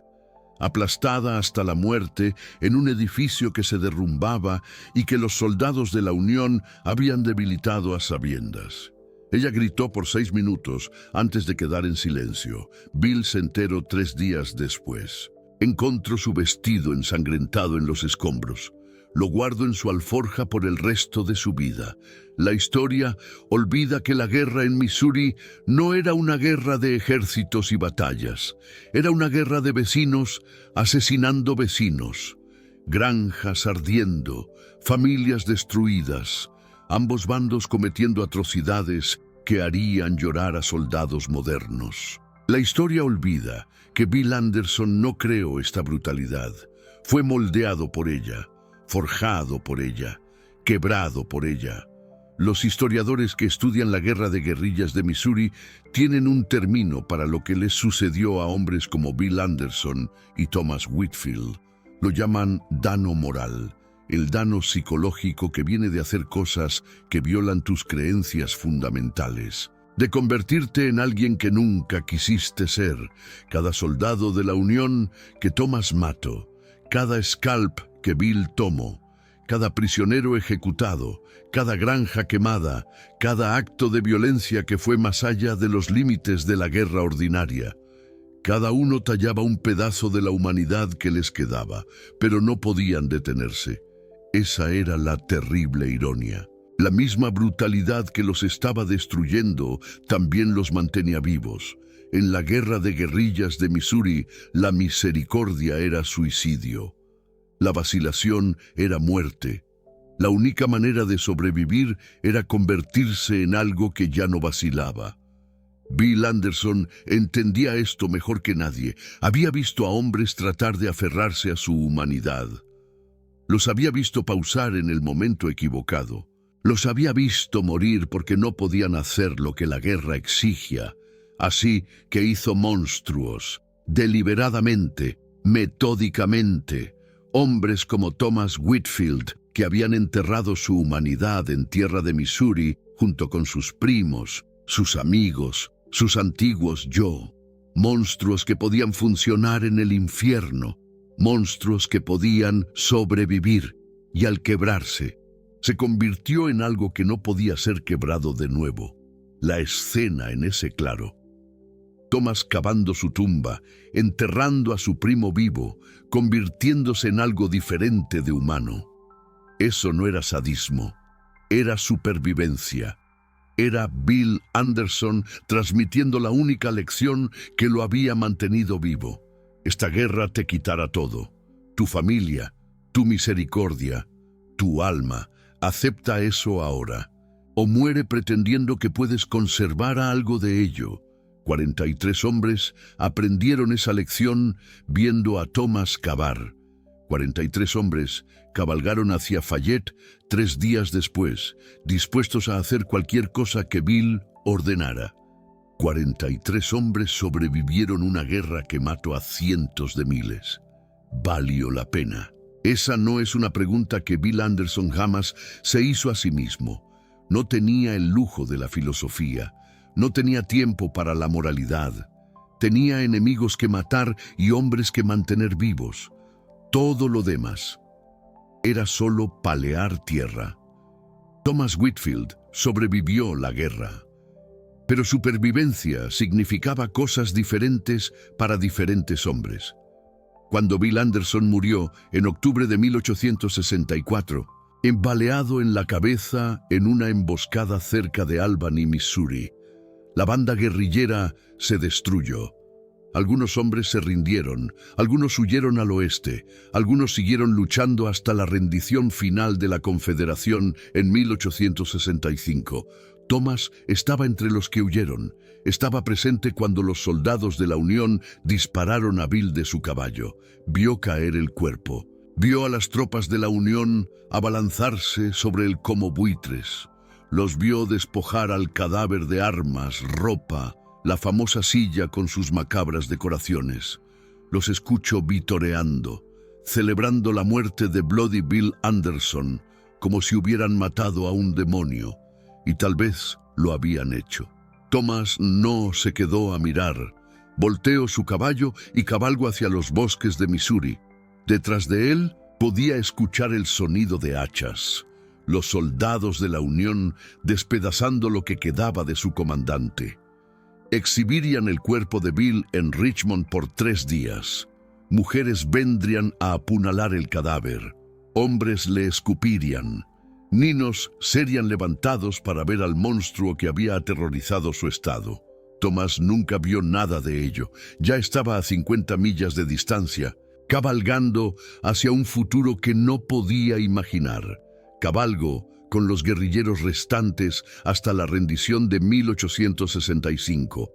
Aplastada hasta la muerte en un edificio que se derrumbaba y que los soldados de la Unión habían debilitado a sabiendas. Ella gritó por 6 minutos antes de quedar en silencio. Bill se enteró 3 días después. Encontró su vestido ensangrentado en los escombros. Lo guardó en su alforja por el resto de su vida. La historia olvida que la guerra en Missouri no era una guerra de ejércitos y batallas. Era una guerra de vecinos asesinando vecinos. Granjas ardiendo, familias destruidas, ambos bandos cometiendo atrocidades que harían llorar a soldados modernos. La historia olvida que Bill Anderson no creó esta brutalidad. Fue moldeado por ella, forjado por ella, quebrado por ella. Los historiadores que estudian la guerra de guerrillas de Missouri tienen un término para lo que les sucedió a hombres como Bill Anderson y Thomas Whitfield. Lo llaman daño moral, el daño psicológico que viene de hacer cosas que violan tus creencias fundamentales, de convertirte en alguien que nunca quisiste ser. Cada soldado de la Unión que Thomas mató, cada scalp que Bill tomó, cada prisionero ejecutado, cada granja quemada, cada acto de violencia que fue más allá de los límites de la guerra ordinaria. Cada uno tallaba un pedazo de la humanidad que les quedaba, pero no podían detenerse. Esa era la terrible ironía. La misma brutalidad que los estaba destruyendo también los mantenía vivos. En la guerra de guerrillas de Missouri, la misericordia era suicidio. La vacilación era muerte. La única manera de sobrevivir era convertirse en algo que ya no vacilaba. Bill Anderson entendía esto mejor que nadie. Había visto a hombres tratar de aferrarse a su humanidad. Los había visto pausar en el momento equivocado. Los había visto morir porque no podían hacer lo que la guerra exigía. Así que hizo monstruos, deliberadamente, metódicamente. Hombres como Thomas Whitfield, que habían enterrado su humanidad en tierra de Missouri junto con sus primos, sus amigos, sus antiguos yo. Monstruos que podían funcionar en el infierno. Monstruos que podían sobrevivir. Y al quebrarse, se convirtió en algo que no podía ser quebrado de nuevo. La escena en ese claro. Thomas cavando su tumba, enterrando a su primo vivo, convirtiéndose en algo diferente de humano. Eso no era sadismo, era supervivencia. Era Bill Anderson transmitiendo la única lección que lo había mantenido vivo. Esta guerra te quitará todo. Tu familia, tu misericordia, tu alma. Acepta eso ahora. O muere pretendiendo que puedes conservar algo de ello. 43 hombres aprendieron esa lección viendo a Thomas cavar. 43 hombres cabalgaron hacia Fayette 3 días después, dispuestos a hacer cualquier cosa que Bill ordenara. 43 hombres sobrevivieron una guerra que mató a cientos de miles. Valió la pena. Esa no es una pregunta que Bill Anderson jamás se hizo a sí mismo. No tenía el lujo de la filosofía. No tenía tiempo para la moralidad. Tenía enemigos que matar y hombres que mantener vivos. Todo lo demás era solo palear tierra. Thomas Whitfield sobrevivió la guerra. Pero supervivencia significaba cosas diferentes para diferentes hombres. Cuando Bill Anderson murió en octubre de 1864, embaleado en la cabeza en una emboscada cerca de Albany, Missouri, la banda guerrillera se destruyó. Algunos hombres se rindieron, algunos huyeron al oeste, algunos siguieron luchando hasta la rendición final de la Confederación en 1865. Thomas estaba entre los que huyeron. Estaba presente cuando los soldados de la Unión dispararon a Bill de su caballo. Vio caer el cuerpo. Vio a las tropas de la Unión abalanzarse sobre él como buitres. Los vio despojar al cadáver de armas, ropa, la famosa silla con sus macabras decoraciones. Los escuchó vitoreando, celebrando la muerte de Bloody Bill Anderson, como si hubieran matado a un demonio, y tal vez lo habían hecho. Thomas no se quedó a mirar. Volteó su caballo y cabalgó hacia los bosques de Missouri. Detrás de él podía escuchar el sonido de hachas. Los soldados de la Unión despedazando lo que quedaba de su comandante. Exhibirían el cuerpo de Bill en Richmond por 3 días. Mujeres vendrían a apuñalar el cadáver. Hombres le escupirían. Niños serían levantados para ver al monstruo que había aterrorizado su estado. Thomas nunca vio nada de ello. Ya estaba a 50 millas de distancia, cabalgando hacia un futuro que no podía imaginar. Cabalgó con los guerrilleros restantes hasta la rendición de 1865.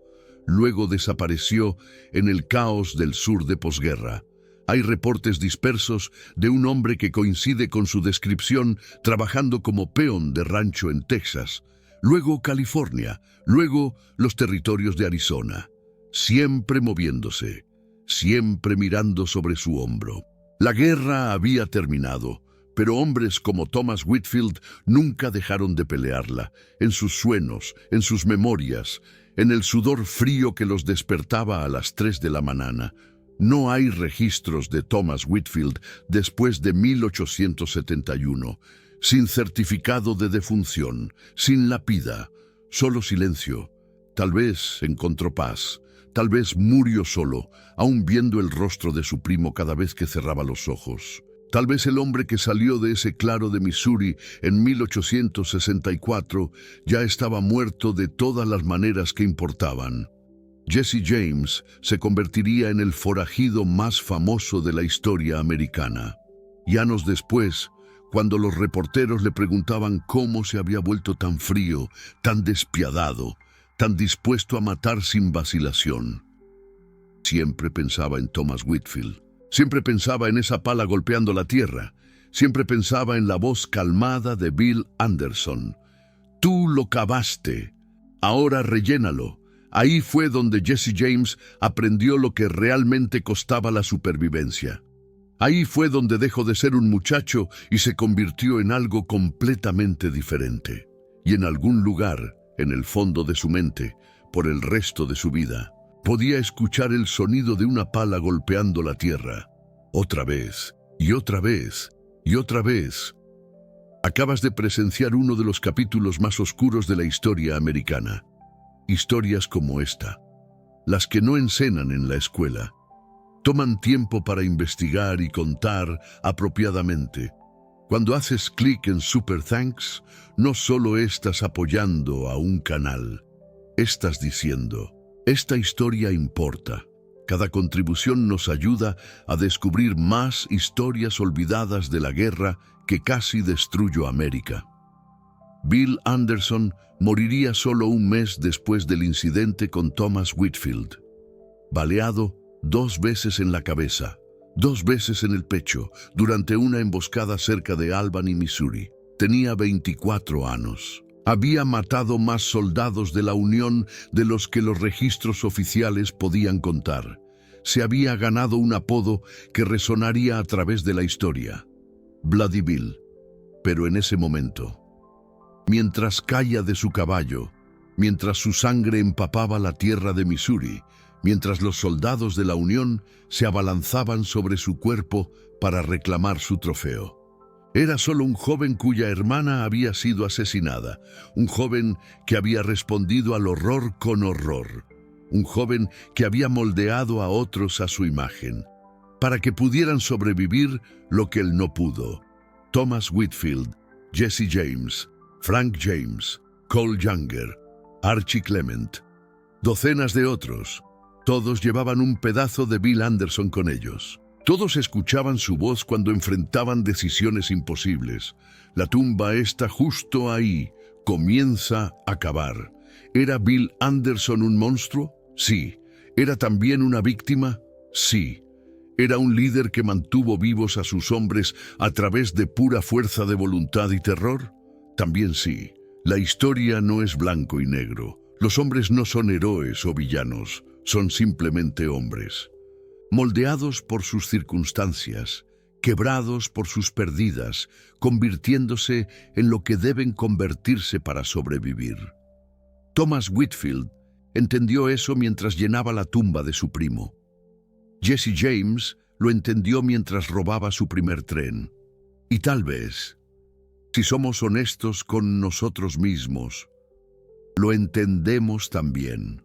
Luego desapareció en el caos del sur de posguerra. Hay reportes dispersos de un hombre que coincide con su descripción trabajando como peón de rancho en Texas, luego California, luego los territorios de Arizona. Siempre moviéndose, siempre mirando sobre su hombro. La guerra había terminado, pero hombres como Thomas Whitfield nunca dejaron de pelearla, en sus sueños, en sus memorias, en el sudor frío que los despertaba a las 3 de la mañana. No hay registros de Thomas Whitfield después de 1871, sin certificado de defunción, sin lápida, solo silencio. Tal vez encontró paz, tal vez murió solo, aún viendo el rostro de su primo cada vez que cerraba los ojos. Tal vez el hombre que salió de ese claro de Missouri en 1864 ya estaba muerto de todas las maneras que importaban. Jesse James se convertiría en el forajido más famoso de la historia americana. Y años después, cuando los reporteros le preguntaban cómo se había vuelto tan frío, tan despiadado, tan dispuesto a matar sin vacilación. Siempre pensaba en Thomas Whitfield, siempre pensaba en esa pala golpeando la tierra, siempre pensaba en la voz calmada de Bill Anderson. Tú lo cavaste, ahora rellénalo. Ahí fue donde Jesse James aprendió lo que realmente costaba la supervivencia. Ahí fue donde dejó de ser un muchacho y se convirtió en algo completamente diferente. Y en algún lugar, en el fondo de su mente, por el resto de su vida, podía escuchar el sonido de una pala golpeando la tierra. Otra vez, y otra vez, y otra vez. Acabas de presenciar uno de los capítulos más oscuros de la historia americana. Historias como esta, las que no enseñan en la escuela, toman tiempo para investigar y contar apropiadamente. Cuando haces clic en Super Thanks, no solo estás apoyando a un canal, estás diciendo, esta historia importa. Cada contribución nos ayuda a descubrir más historias olvidadas de la guerra que casi destruyó América. Bill Anderson moriría solo un mes después del incidente con Thomas Whitfield. Baleado 2 veces en la cabeza, 2 veces en el pecho, durante una emboscada cerca de Albany, Missouri. Tenía 24 años. Había matado más soldados de la Unión de los que los registros oficiales podían contar. Se había ganado un apodo que resonaría a través de la historia. Bloody Bill. Pero en ese momento, mientras caía de su caballo, mientras su sangre empapaba la tierra de Missouri, mientras los soldados de la Unión se abalanzaban sobre su cuerpo para reclamar su trofeo. Era solo un joven cuya hermana había sido asesinada, un joven que había respondido al horror con horror, un joven que había moldeado a otros a su imagen, para que pudieran sobrevivir lo que él no pudo. Thomas Whitfield, Jesse James, Frank James, Cole Younger, Archie Clement, docenas de otros. Todos llevaban un pedazo de Bill Anderson con ellos. Todos escuchaban su voz cuando enfrentaban decisiones imposibles. La tumba está justo ahí. Comienza a cavar. ¿Era Bill Anderson un monstruo? Sí. ¿Era también una víctima? Sí. ¿Era un líder que mantuvo vivos a sus hombres a través de pura fuerza de voluntad y terror? También sí. La historia no es blanco y negro. Los hombres no son héroes o villanos. Son simplemente hombres, moldeados por sus circunstancias, quebrados por sus pérdidas, convirtiéndose en lo que deben convertirse para sobrevivir. Thomas Whitfield entendió eso mientras llenaba la tumba de su primo. Jesse James lo entendió mientras robaba su primer tren. Y tal vez, si somos honestos con nosotros mismos, lo entendemos también.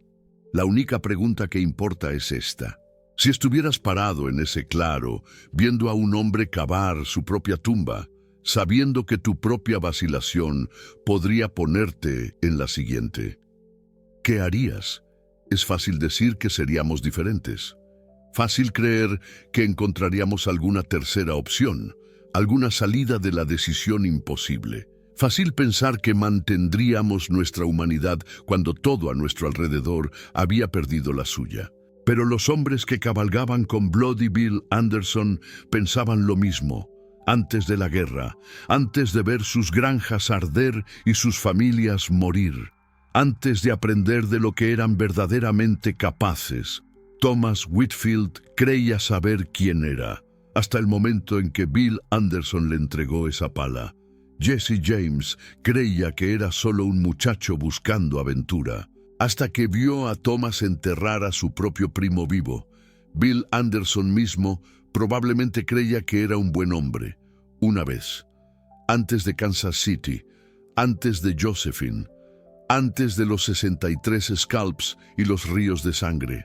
La única pregunta que importa es esta. Si estuvieras parado en ese claro, viendo a un hombre cavar su propia tumba, sabiendo que tu propia vacilación podría ponerte en la siguiente, ¿qué harías? Es fácil decir que seríamos diferentes. Fácil creer que encontraríamos alguna tercera opción, alguna salida de la decisión imposible. Fácil pensar que mantendríamos nuestra humanidad cuando todo a nuestro alrededor había perdido la suya. Pero los hombres que cabalgaban con Bloody Bill Anderson pensaban lo mismo. Antes de la guerra, antes de ver sus granjas arder y sus familias morir, antes de aprender de lo que eran verdaderamente capaces, Thomas Whitfield creía saber quién era, hasta el momento en que Bill Anderson le entregó esa pala. Jesse James creía que era solo un muchacho buscando aventura, hasta que vio a Thomas enterrar a su propio primo vivo. Bill Anderson mismo probablemente creía que era un buen hombre. Una vez, antes de Kansas City, antes de Josephine, antes de los 63 scalps y los ríos de sangre,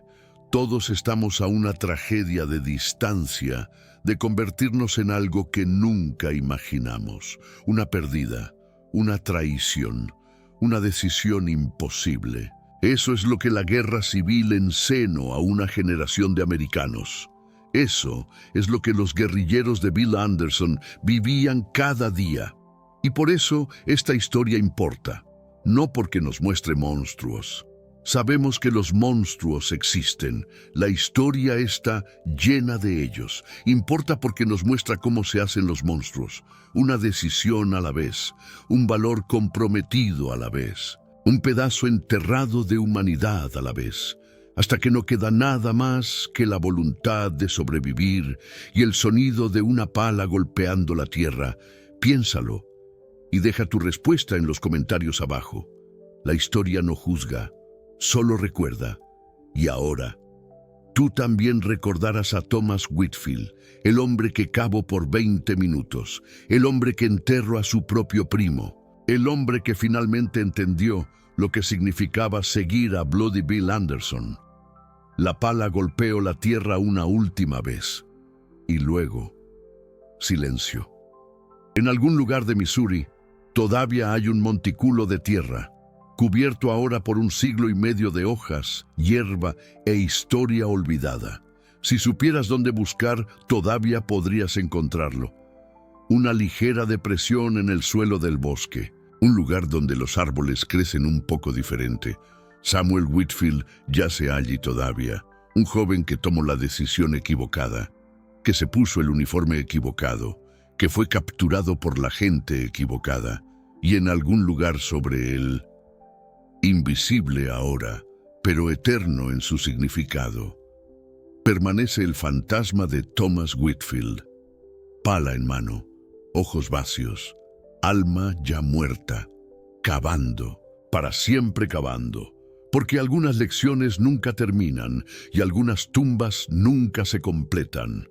todos estamos a una tragedia de distancia de convertirnos en algo que nunca imaginamos, una pérdida, una traición, una decisión imposible. Eso es lo que la guerra civil enseñó a una generación de americanos. Eso es lo que los guerrilleros de Bill Anderson vivían cada día. Y por eso esta historia importa, no porque nos muestre monstruos, Sabemos que los monstruos existen. La historia está llena de ellos. Importa porque nos muestra cómo se hacen los monstruos. Una decisión a la vez, un valor comprometido a la vez, un pedazo enterrado de humanidad a la vez, hasta que no queda nada más que la voluntad de sobrevivir y el sonido de una pala golpeando la tierra. Piénsalo y deja tu respuesta en los comentarios abajo. La historia no juzga, solo recuerda. Y ahora, tú también recordarás a Thomas Whitfield, el hombre que cavó por 20 minutos, el hombre que enterró a su propio primo, el hombre que finalmente entendió lo que significaba seguir a Bloody Bill Anderson. La pala golpeó la tierra una última vez. Y luego, silencio. En algún lugar de Missouri, todavía hay un montículo de tierra, cubierto ahora por 1,5 siglos de hojas, hierba e historia olvidada. Si supieras dónde buscar, todavía podrías encontrarlo. Una ligera depresión en el suelo del bosque, un lugar donde los árboles crecen un poco diferente. Samuel Whitfield yace allí todavía, un joven que tomó la decisión equivocada, que se puso el uniforme equivocado, que fue capturado por la gente equivocada, y en algún lugar sobre él, invisible ahora, pero eterno en su significado, permanece el fantasma de Thomas Whitfield, pala en mano, ojos vacíos, alma ya muerta, cavando, para siempre cavando, porque algunas lecciones nunca terminan y algunas tumbas nunca se completan.